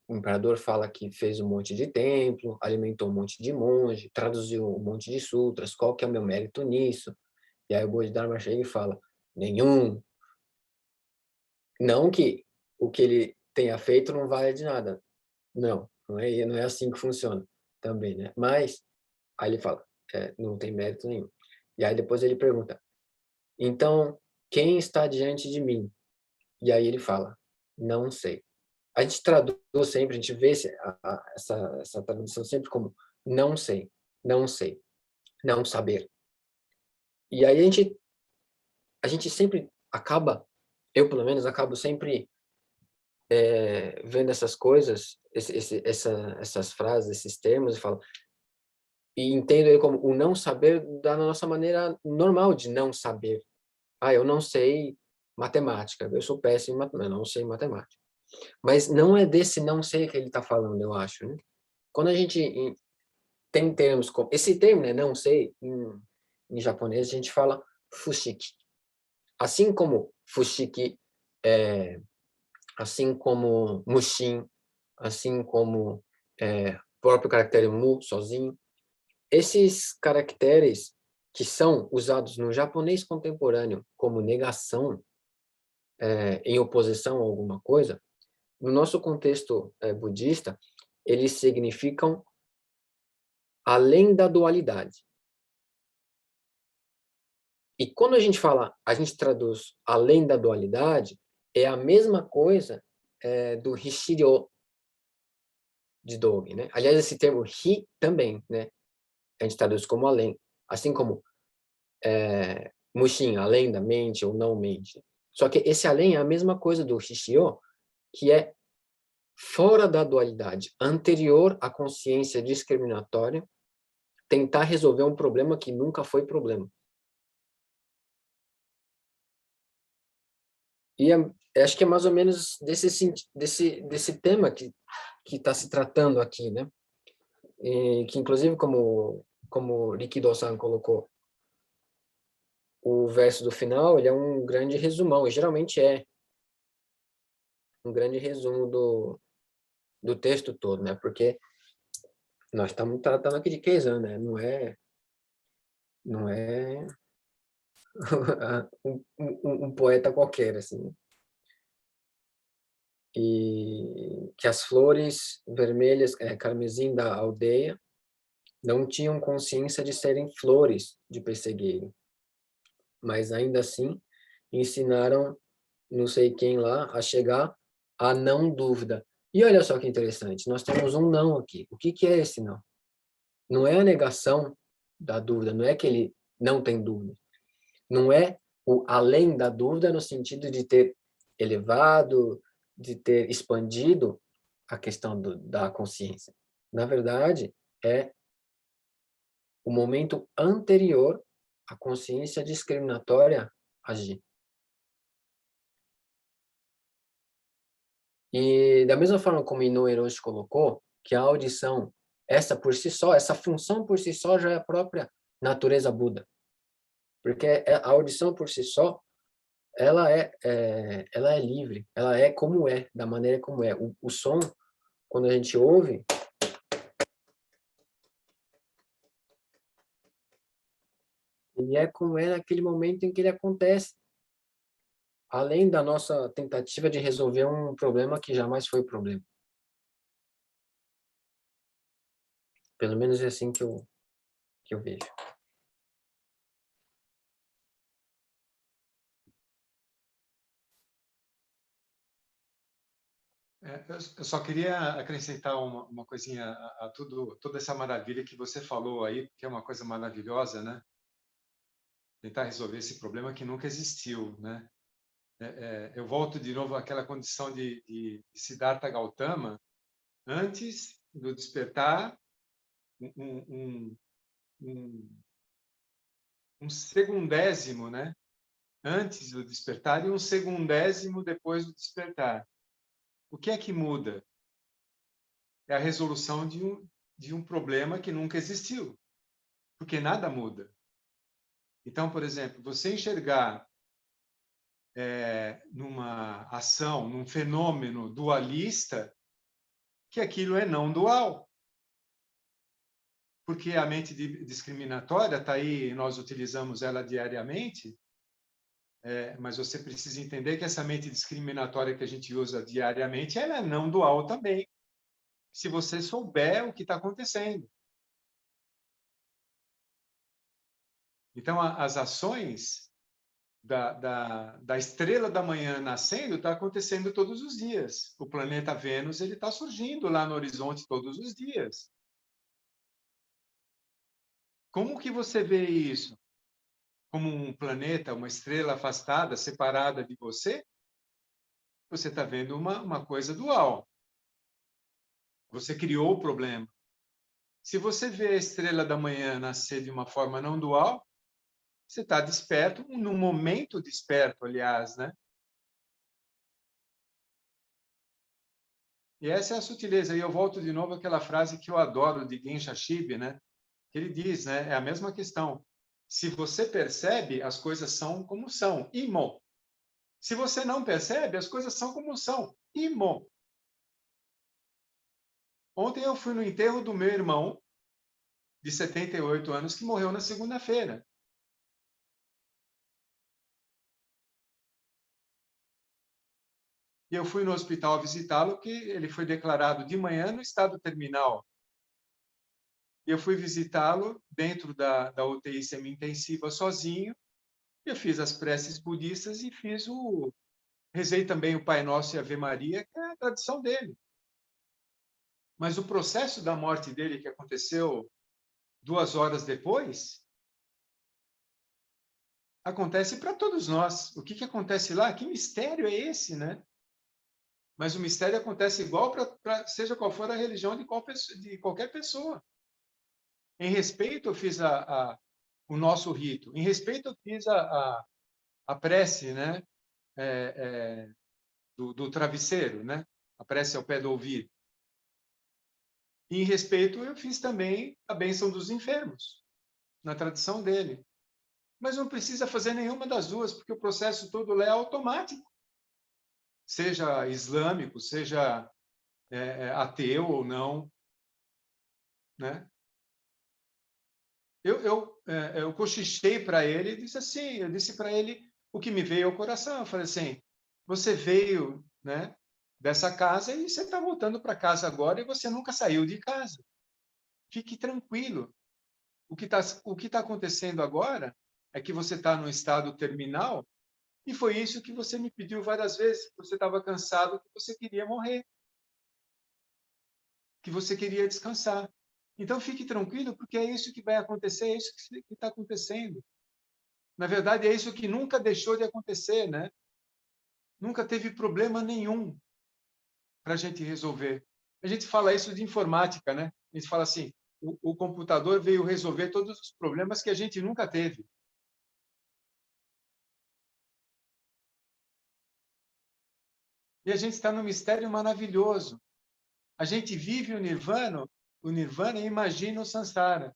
o imperador fala que fez um monte de templo, alimentou um monte de monge, traduziu um monte de sutras, qual que é o meu mérito nisso? E aí o Bodhidharma chega e fala, nenhum. Não que o que ele tenha feito não vale de nada. Não é assim que funciona também, né? Mas, aí ele fala, não tem mérito nenhum. E aí depois ele pergunta, então, quem está diante de mim? E aí ele fala, não sei. A gente traduz sempre, a gente vê essa tradução sempre como não sei, não sei, não saber. E aí a gente sempre acaba, eu pelo menos acabo sempre vendo essas coisas, essas frases, esses termos, e entendo ele como o não saber da nossa maneira normal de não saber. Eu não sei matemática, eu sou péssimo em matemática, eu não sei matemática. Mas não é desse não sei que ele está falando, eu acho, né? Quando a gente tem termos como... Esse termo, né, não sei, em japonês a gente fala fushiki. Assim como fushiki, assim como mushin, assim como o próprio caractere mu, sozinho, esses caracteres que são usados no japonês contemporâneo como negação, em oposição a alguma coisa, no nosso contexto budista, eles significam além da dualidade. E quando a gente traduz além da dualidade, é a mesma coisa do Hishiryo de Dogen, né? Aliás, esse termo hi também, né? A gente traduz como além, assim como mushin, além da mente ou não mente. Só que esse além é a mesma coisa do Hishiryo, que é fora da dualidade, anterior à consciência discriminatória, tentar resolver um problema que nunca foi problema. E acho que é mais ou menos desse tema que está se tratando aqui, né? E que, inclusive, como Rikido-san colocou, o verso do final, ele é um grande resumão, e geralmente é um grande resumo do texto todo, né? Porque nós estamos tratando aqui de Keizan, né? Não é um poeta qualquer, assim. E que as flores vermelhas, carmesim da aldeia, não tinham consciência de serem flores de pessegueiro, mas ainda assim ensinaram não sei quem lá a chegar à não dúvida. E olha só que interessante, nós temos um não aqui. O que é esse não? Não é a negação da dúvida, não é que ele não tem dúvida. Não é o além da dúvida no sentido de ter elevado, de ter expandido a questão da consciência. Na verdade, é o momento anterior a consciência discriminatória agir. E da mesma forma como Inoue Hiroshi colocou, que a audição, essa por si só, essa função por si só já é a própria natureza Buda. Porque a audição por si só, ela é livre, ela é como é, da maneira como é. O som, quando a gente ouve, ele é como é naquele momento em que ele acontece. Além da nossa tentativa de resolver um problema que jamais foi problema. Pelo menos é assim que eu vejo. Eu só queria acrescentar uma coisinha a toda essa maravilha que você falou aí, que é uma coisa maravilhosa, né? Tentar resolver esse problema que nunca existiu, né? Eu volto de novo àquela condição de Siddhartha Gautama, antes do despertar, um segundésimo, né? Antes do despertar e um segundésimo depois do despertar. O que é que muda? É a resolução de um problema que nunca existiu, porque nada muda. Então, por exemplo, você enxergar numa ação, num fenômeno dualista, que aquilo é não dual. Porque a mente discriminatória está aí, nós utilizamos ela diariamente, mas você precisa entender que essa mente discriminatória que a gente usa diariamente, ela é não dual também, se você souber o que está acontecendo. Então, as ações da estrela da manhã nascendo está acontecendo todos os dias. O planeta Vênus ele está surgindo lá no horizonte todos os dias. Como que você vê isso? Como um planeta, uma estrela afastada, separada de você? Você está vendo uma coisa dual. Você criou o problema. Se você vê a estrela da manhã nascer de uma forma não dual, você está desperto, num momento desperto, aliás, né? E essa é a sutileza. E eu volto de novo àquela frase que eu adoro de Gensha Shibe, né? Que ele diz, né? É a mesma questão. Se você percebe, as coisas são como são. Imo. Se você não percebe, as coisas são como são. Imo. Ontem eu fui no enterro do meu irmão, de 78 anos, que morreu na segunda-feira. E eu fui no hospital visitá-lo, que ele foi declarado de manhã no estado terminal. E eu fui visitá-lo dentro da UTI semi-intensiva sozinho. Eu fiz as preces budistas e rezei também o Pai Nosso e Ave Maria, que é a tradição dele. Mas o processo da morte dele, que aconteceu 2 horas depois, acontece para todos nós. O que acontece lá? Que mistério é esse, né? Mas o mistério acontece igual para seja qual for a religião de qualquer pessoa. Em respeito, eu fiz o nosso rito. Em respeito, eu fiz a prece, né? Do travesseiro, né? A prece ao pé do ouvido. E, em respeito, eu fiz também a bênção dos enfermos, na tradição dele. Mas não precisa fazer nenhuma das duas, porque o processo todo é automático. Seja islâmico, seja ateu ou não, né? Eu cochichei para ele e disse assim, eu disse para ele o que me veio ao coração. Eu falei assim, você veio, né, dessa casa e você está voltando para casa agora e você nunca saiu de casa. Fique tranquilo. O que tá acontecendo agora é que você está no estado terminal e foi isso que você me pediu várias vezes. Você estava cansado, que você queria morrer, que você queria descansar. Então, fique tranquilo, porque é isso que vai acontecer, é isso que está acontecendo. Na verdade, é isso que nunca deixou de acontecer, né? Nunca teve problema nenhum para a gente resolver. A gente fala isso de informática, né? A gente fala assim, o computador veio resolver todos os problemas que a gente nunca teve. E a gente está num mistério maravilhoso. A gente vive o Nirvana e imagina o Sansara.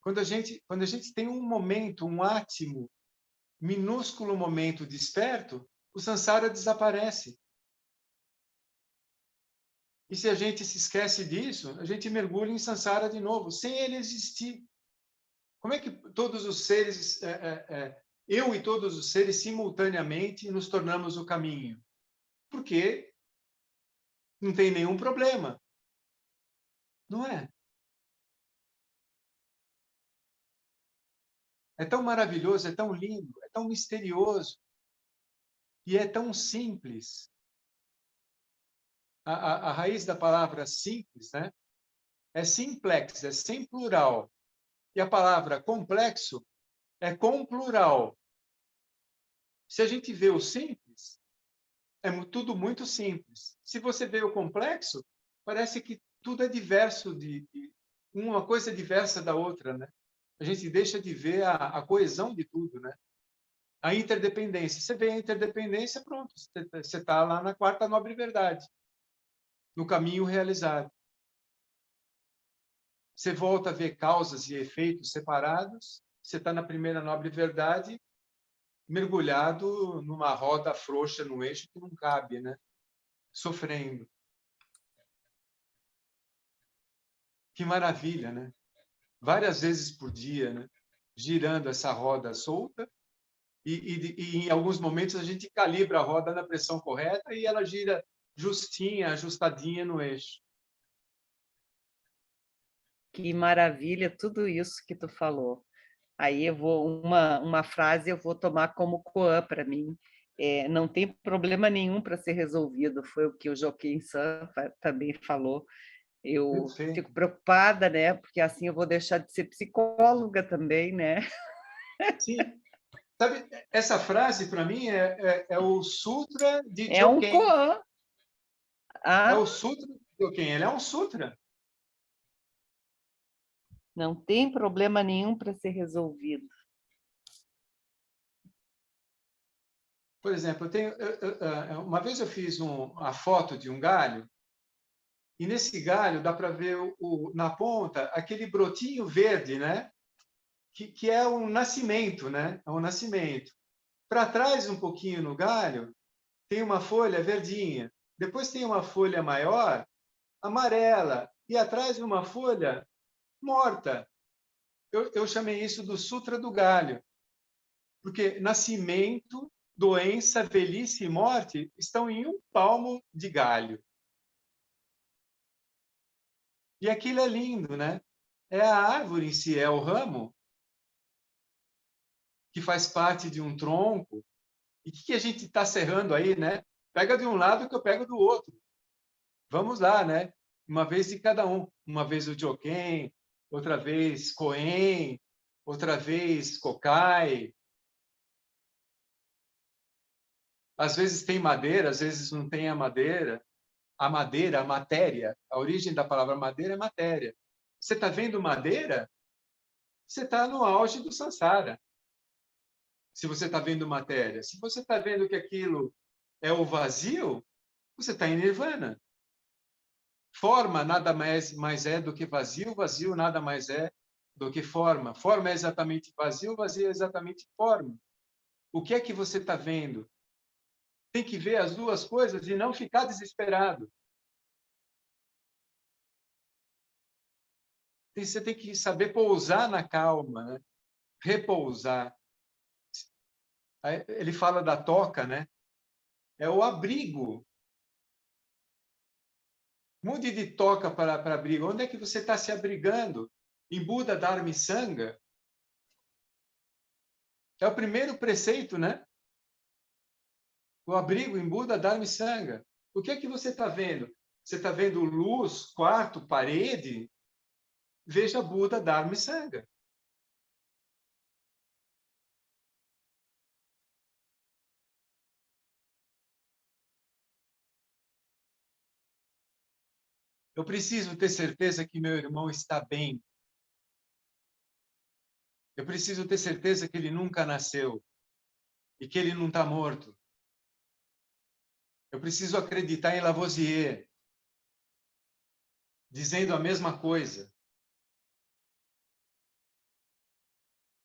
Quando a gente tem um momento, um átimo, minúsculo momento desperto, o Sansara desaparece. E se a gente se esquece disso, a gente mergulha em Sansara de novo, sem ele existir. Como é que todos os seres, eu e todos os seres, simultaneamente, nos tornamos o caminho? Porque não tem nenhum problema. Não é? É tão maravilhoso, é tão lindo, é tão misterioso. E é tão simples. A raiz da palavra simples, né? É simplex, é sem plural. E a palavra complexo é com plural. Se a gente vê o simples, tudo muito simples. Se você vê o complexo, parece que tudo é diverso, uma coisa diversa da outra, né? A gente deixa de ver a coesão de tudo, né? A interdependência. Você vê a interdependência, pronto. Você está lá na quarta nobre verdade, no caminho realizado. Você volta a ver causas e efeitos separados, você está na primeira nobre verdade, mergulhado numa roda frouxa no eixo que não cabe, né? Sofrendo. Que maravilha, né? Várias vezes por dia, né? Girando essa roda solta, e em alguns momentos a gente calibra a roda na pressão correta e ela gira justinha, ajustadinha no eixo. Que maravilha tudo isso que tu falou. Aí eu vou uma frase eu vou tomar como koan para mim. Não tem problema nenhum para ser resolvido, foi o que o Joaquim San também falou. Eu Perfeito. fico preocupada, né? Porque assim eu vou deixar de ser psicóloga também, né? Sim. Sabe, essa frase, para mim, é o Sutra de É um Joken. koan. É Ah, o Sutra de Joken. Ele é um sutra. não tem problema nenhum para ser resolvido. Por exemplo, uma vez eu fiz a foto de um galho, e nesse galho dá para ver na ponta aquele brotinho verde, né? Que é um nascimento, né? É um nascimento. Para trás, um pouquinho no galho, tem uma folha verdinha. Depois tem uma folha maior, amarela. E atrás uma folha morta. Eu chamei isso do Sutra do Galho. Porque nascimento, doença, velhice e morte estão em um palmo de galho. E aquilo é lindo, né? É a árvore em si, é o ramo que faz parte de um tronco. E o que a gente está serrando aí, né? Pega de um lado que eu pego do outro. Vamos lá, né? Uma vez de cada um. Uma vez o Joken, outra vez Koen, outra vez Kokai. Às vezes tem madeira, às vezes não tem a madeira. A madeira, a matéria, a origem da palavra madeira é matéria. Você está vendo madeira? Você está no auge do Sansara. Se você está vendo matéria. Se você está vendo que aquilo é o vazio, você está em Nirvana. Forma nada mais é do que vazio, vazio nada mais é do que forma. Forma é exatamente vazio, vazio é exatamente forma. O que é que você está vendo? Tem que ver as duas coisas e não ficar desesperado. Você tem que saber pousar na calma, né? Repousar. Ele fala da toca, né? É o abrigo. Mude de toca para abrigo. Onde é que você está se abrigando? Em Buda Dharma Sangha. É o primeiro preceito, né? O abrigo em Buda Dharma Sangha. O que é que você está vendo? Você está vendo luz, quarto, parede? Veja Buda Dharma Sangha. Eu preciso ter certeza que meu irmão está bem. Eu preciso ter certeza que ele nunca nasceu e que ele não está morto. Eu preciso acreditar em Lavoisier, dizendo a mesma coisa.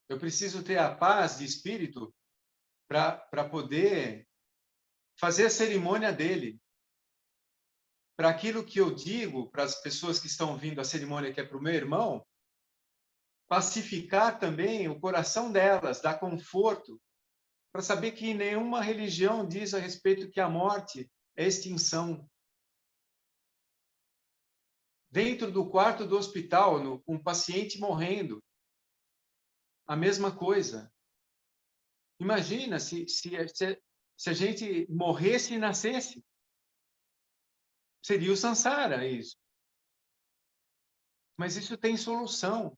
Eu preciso ter a paz de espírito para poder fazer a cerimônia dele. Para aquilo que eu digo para as pessoas que estão vindo à cerimônia, que é para o meu irmão, pacificar também o coração delas, dar conforto, para saber que nenhuma religião diz a respeito que a morte é extinção. Dentro do quarto do hospital, um paciente morrendo, a mesma coisa. Imagina se a gente morresse e nascesse. Seria o Sansara, isso. Mas isso tem solução.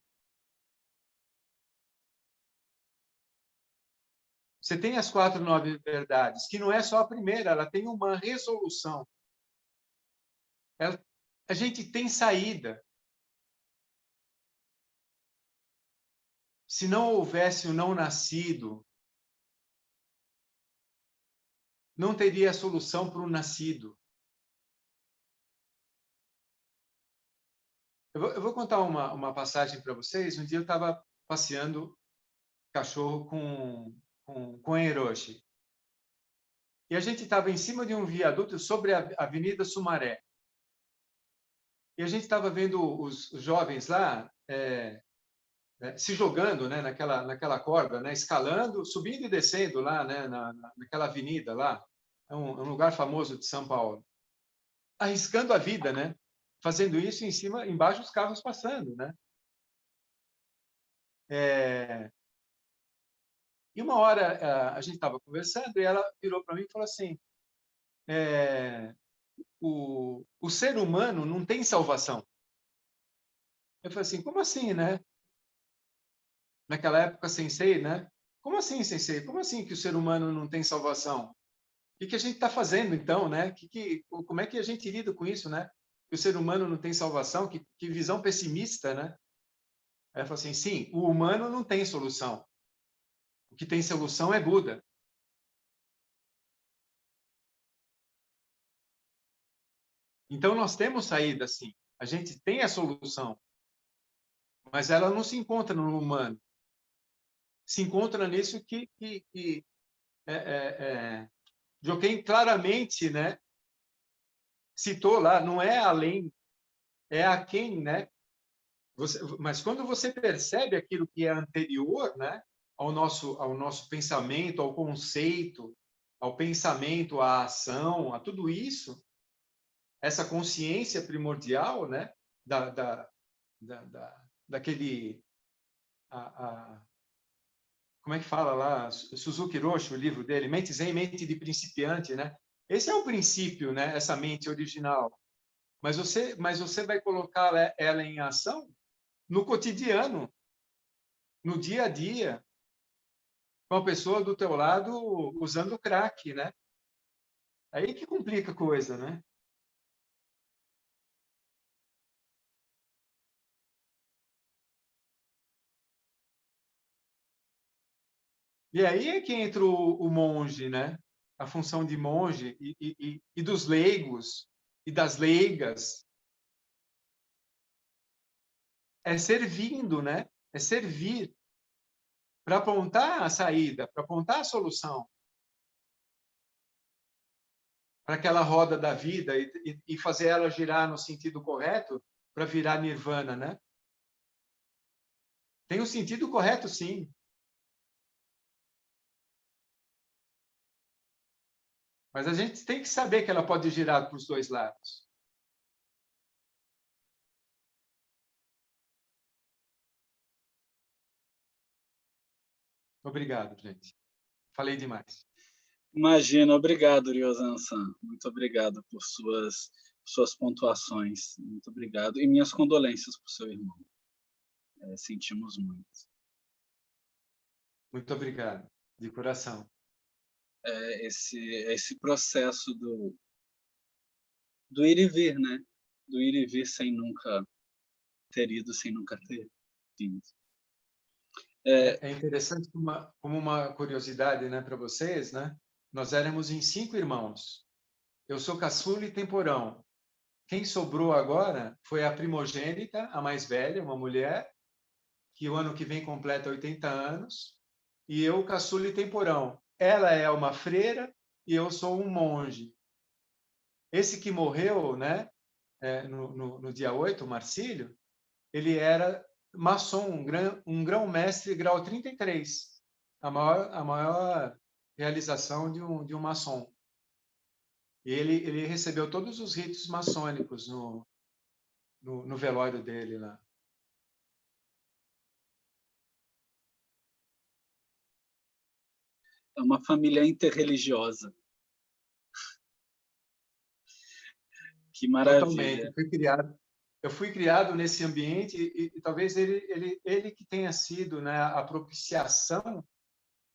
Você tem as 4 9 verdades, que não é só a primeira, ela tem uma resolução. A gente tem saída. Se não houvesse o não nascido, não teria solução para o nascido. Eu vou contar uma passagem para vocês. Um dia eu estava passeando cachorro com Hiroshi. E a gente estava em cima de um viaduto sobre a Avenida Sumaré. E a gente estava vendo os jovens lá se jogando, né, naquela corda, né, escalando, subindo e descendo lá, né, naquela avenida lá. É um lugar famoso de São Paulo. Arriscando a vida, né? Fazendo isso embaixo dos carros passando, né? E uma hora a gente estava conversando e ela virou para mim e falou assim: o ser humano não tem salvação. Eu falei assim: como assim, né? Naquela época, sensei, né? Como assim, sensei? Como assim que o ser humano não tem salvação? O que a gente está fazendo, então, né? Como é que a gente lida com isso, né? Que o ser humano não tem salvação? Que visão pessimista, né? Ela falou assim: sim, o humano não tem solução. O que tem solução é Buda. Então, nós temos saída, sim. A gente tem a solução. Mas ela não se encontra no humano. Se encontra nisso que Joaquim claramente, né, citou lá, não é além, é a quem, né? Mas quando você percebe aquilo que é anterior, né, ao nosso pensamento, ao conceito, ao pensamento, à ação, a tudo isso, essa consciência primordial, né, daquele como é que fala lá, Suzuki Roshi, o livro dele, Mente Zen, Mente de Principiante, né? Esse é o princípio, né? Essa mente original. Mas você vai colocar ela em ação no cotidiano, no dia a dia, com a pessoa do teu lado usando crack, né? Aí que complica a coisa, né? E aí é que entra o monge, né? A função de monge e dos leigos e das leigas. É servindo, né? É servir para apontar a saída, para apontar a solução para aquela roda da vida e fazer ela girar no sentido correto para virar nirvana, né? Tem um sentido correto, sim. Mas a gente tem que saber que ela pode girar para os dois lados. Obrigado, gente. Falei demais. Imagina, obrigado, Ryozan-san. Muito obrigado por suas pontuações. Muito obrigado. E minhas condolências para o seu irmão. Sentimos muito. Muito obrigado, de coração. Esse processo do ir e vir, né? Do ir e vir sem nunca ter ido, sem nunca ter vindo. É interessante como uma curiosidade, né, para vocês, né? Nós éramos em 5 irmãos. Eu sou caçula e temporão. Quem sobrou agora foi a primogênita, a mais velha, uma mulher, que o ano que vem completa 80 anos, e eu, caçula e temporão. Ela é uma freira e eu sou um monge. Esse que morreu, né, no dia 8, o Marcílio, ele era maçom, um grão-mestre grau 33, a maior realização de um maçom. E ele recebeu todos os ritos maçônicos no velório dele lá. É uma família interreligiosa. Que maravilha. Totalmente. Eu fui criado nesse ambiente e talvez ele que tenha sido, né, a propiciação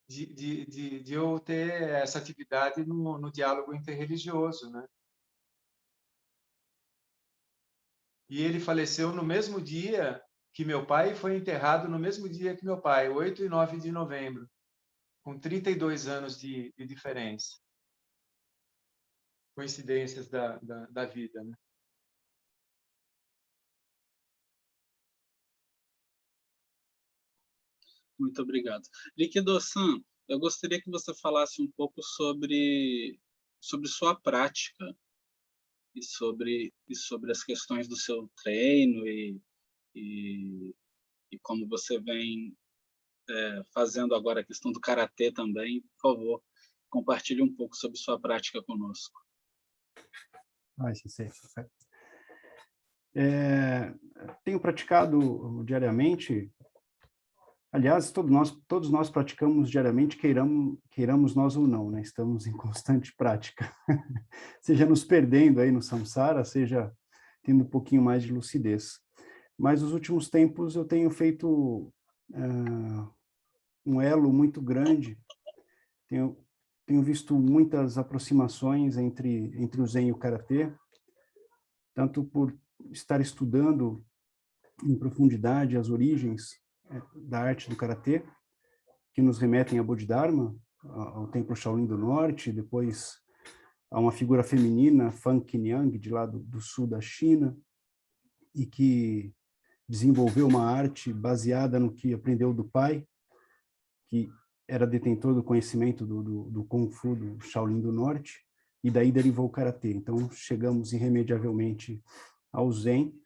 de eu ter essa atividade no diálogo interreligioso, né? E ele faleceu no mesmo dia que meu pai e foi enterrado no mesmo dia que meu pai, 8 e 9 de novembro, com 32 anos de diferença. Coincidências da vida, né? Muito obrigado. Liquido-san, eu gostaria que você falasse um pouco sobre sua prática e sobre as questões do seu treino e como você vem fazendo agora a questão do karatê também. Por favor, compartilhe um pouco sobre sua prática conosco. Tenho praticado diariamente. Aliás, todos nós praticamos diariamente, queiramos nós ou não, né? Estamos em constante prática. Seja nos perdendo aí no samsara, seja tendo um pouquinho mais de lucidez. Mas nos últimos tempos eu tenho feito um elo muito grande. Tenho visto muitas aproximações entre o Zen e o Karatê, tanto por estar estudando em profundidade as origens da arte do Karatê, que nos remetem a Bodhidharma, ao Templo Shaolin do Norte, depois a uma figura feminina, Fan Qingyang, de lá do sul da China, e que desenvolveu uma arte baseada no que aprendeu do pai, que era detentor do conhecimento do Kung Fu do Shaolin do Norte, e daí derivou o Karatê. Então, chegamos irremediavelmente ao Zen,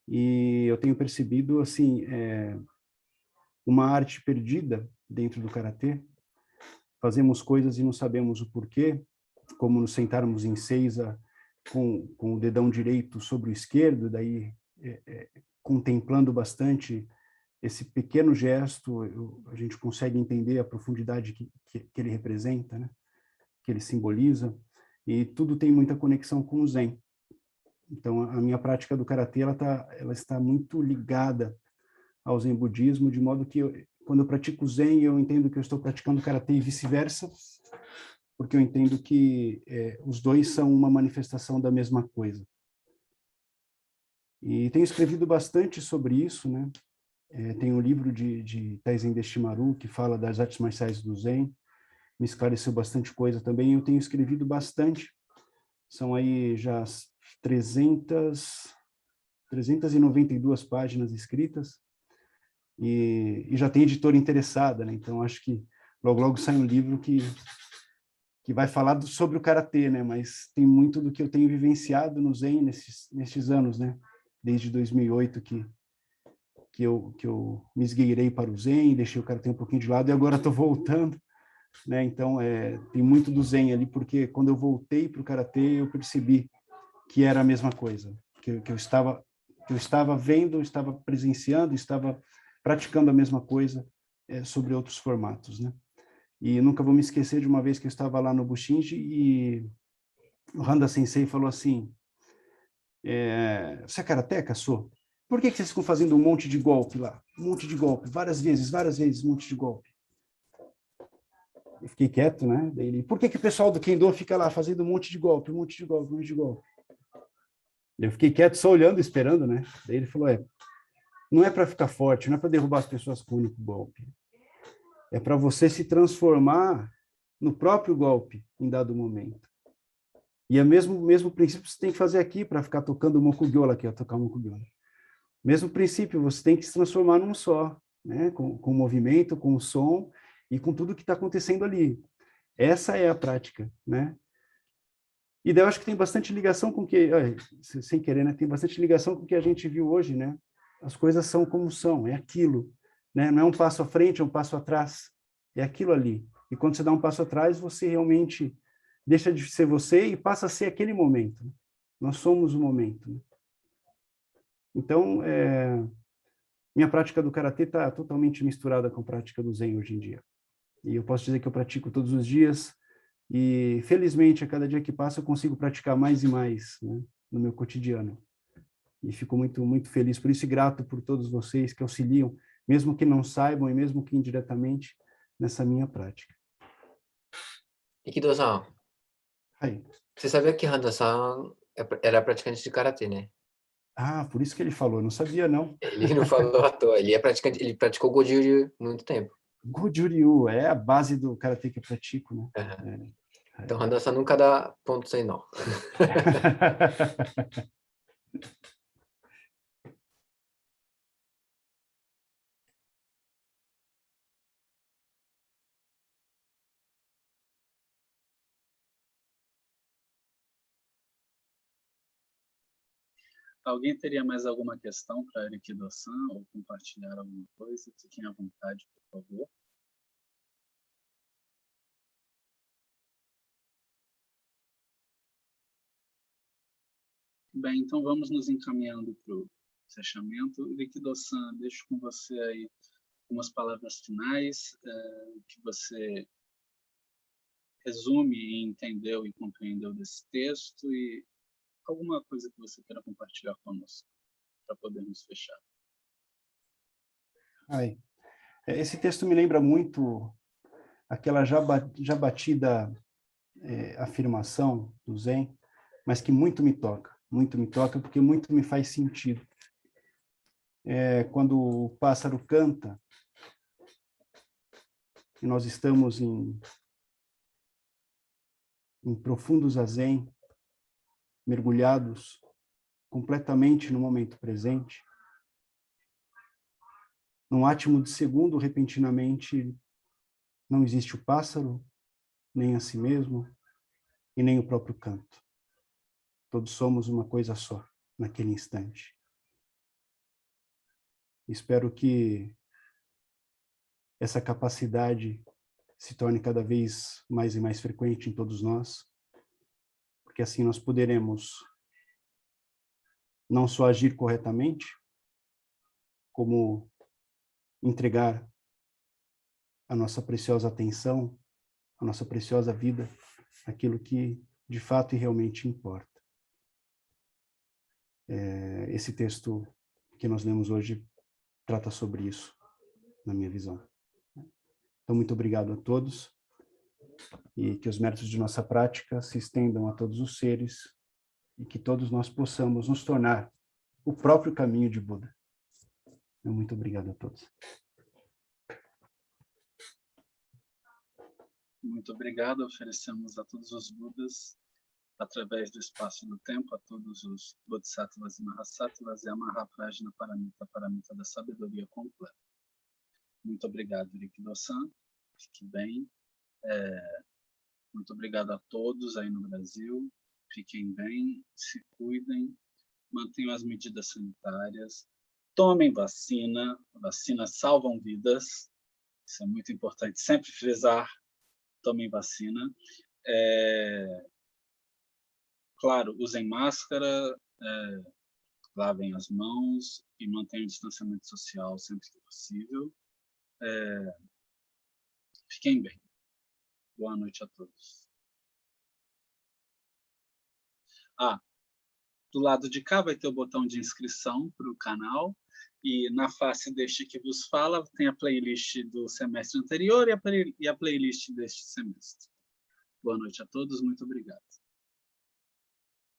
e eu tenho percebido, assim, uma arte perdida dentro do Karatê. Fazemos coisas e não sabemos o porquê, como nos sentarmos em seiza com o dedão direito sobre o esquerdo, daí contemplando bastante esse pequeno gesto, a gente consegue entender a profundidade que ele representa, né? Que ele simboliza, e tudo tem muita conexão com o Zen. Então, a minha prática do Karatê, ela está muito ligada ao Zen budismo, de modo que quando eu pratico Zen, eu entendo que eu estou praticando Karatê e vice-versa, porque eu entendo que os dois são uma manifestação da mesma coisa. E tenho escrevido bastante sobre isso, né? Tem um livro de Taizen Deshimaru, que fala das artes marciais do Zen, me esclareceu bastante coisa também. Eu tenho escrevido bastante, são aí já 392 páginas escritas, e já tem editora interessada, né? Então acho que logo sai um livro que vai falar sobre o Karatê, né? Mas tem muito do que eu tenho vivenciado no Zen nesses anos, né? Desde 2008 que eu me esgueirei para o Zen, deixei o Karatê um pouquinho de lado e agora estou voltando, né? Então tem muito do Zen ali, porque quando eu voltei para o Karatê eu percebi que era a mesma coisa, que eu estava vendo, estava presenciando, estava praticando a mesma coisa sobre outros formatos, né? E nunca vou me esquecer de uma vez que eu estava lá no Bushinji e o Handa Sensei falou assim: você é karateca? Sou. Por que vocês ficam fazendo um monte de golpe lá? Um monte de golpe, várias vezes, um monte de golpe. Eu fiquei quieto, né? Daí ele, por que o pessoal do Kendo fica lá fazendo um monte de golpe, um monte de golpe? Eu fiquei quieto, só olhando, esperando, né? Daí ele falou, não é para ficar forte, não é para derrubar as pessoas com um único golpe. É para você se transformar no próprio golpe em dado momento. E é o mesmo princípio que você tem que fazer aqui para ficar tocando o mokugyola, aqui, ó, tocar o mokugyola. Mesmo princípio, você tem que se transformar num só, né? Com o movimento, com o som e com tudo que está acontecendo ali. Essa é a prática, né? E daí eu acho que tem bastante ligação com o que, sem querer, né? Tem bastante ligação com o que a gente viu hoje, né? As coisas são como são, é aquilo, né? Não é um passo à frente, é um passo atrás, é aquilo ali. E quando você dá um passo atrás, você realmente deixa de ser você e passa a ser aquele momento. Nós somos o momento. Né? Então, minha prática do karatê está totalmente misturada com a prática do Zen hoje em dia. E eu posso dizer que eu pratico todos os dias e, felizmente, a cada dia que passa, eu consigo praticar mais e mais, né, no meu cotidiano. E fico muito, muito feliz por isso e grato por todos vocês que auxiliam, mesmo que não saibam e mesmo que indiretamente, nessa minha prática. Ikido-san, Aí. você sabia que Handa-san era praticante de karatê, né? Ah, por isso que ele falou, não sabia não. Ele não falou à toa, ele praticou Goju muito tempo. Goju-ryu é a base do karatê que eu pratico, né? Uhum. Então, Handa-san nunca dá ponto sem nó. Alguém teria mais alguma questão para Arikido-san ou compartilhar alguma coisa? Fiquem à vontade, por favor. Bem, então vamos nos encaminhando para o fechamento. Arikido-san, deixo com você aí umas palavras finais que você resume e entendeu e compreendeu desse texto e alguma coisa que você queira compartilhar conosco para podermos fechar. Ai, esse texto me lembra muito aquela já batida afirmação do Zen, mas que muito me toca porque muito me faz sentido. Quando o pássaro canta, e nós estamos em profundo zazen, mergulhados completamente no momento presente, num átimo de segundo, repentinamente, não existe o pássaro, nem a si mesmo, e nem o próprio canto. Todos somos uma coisa só, naquele instante. Espero que essa capacidade se torne cada vez mais e mais frequente em todos nós, porque assim nós poderemos não só agir corretamente, como entregar a nossa preciosa atenção, a nossa preciosa vida, aquilo que de fato e realmente importa. Esse texto que nós lemos hoje trata sobre isso, na minha visão. Então, muito obrigado a todos e que os méritos de nossa prática se estendam a todos os seres e que todos nós possamos nos tornar o próprio caminho de Buda. Muito obrigado a todos. Muito obrigado. Oferecemos a todos os Budas, através do espaço e do tempo, a todos os Bodhisattvas e Mahasattvas e a Mahaprajna Paramita da sabedoria completa. Muito obrigado, Arikido-san. Fique bem. Muito obrigado a todos aí no Brasil. Fiquem bem, se cuidem, mantenham as medidas sanitárias, tomem vacina. Vacinas salvam vidas. Isso é muito importante sempre frisar. Tomem vacina. Claro, usem máscara, lavem as mãos e mantenham o distanciamento social sempre que possível. Fiquem bem. Boa noite a todos. Do lado de cá vai ter o botão de inscrição para o canal e na face deste que vos fala tem a playlist do semestre anterior e a playlist deste semestre. Boa noite a todos, muito obrigado.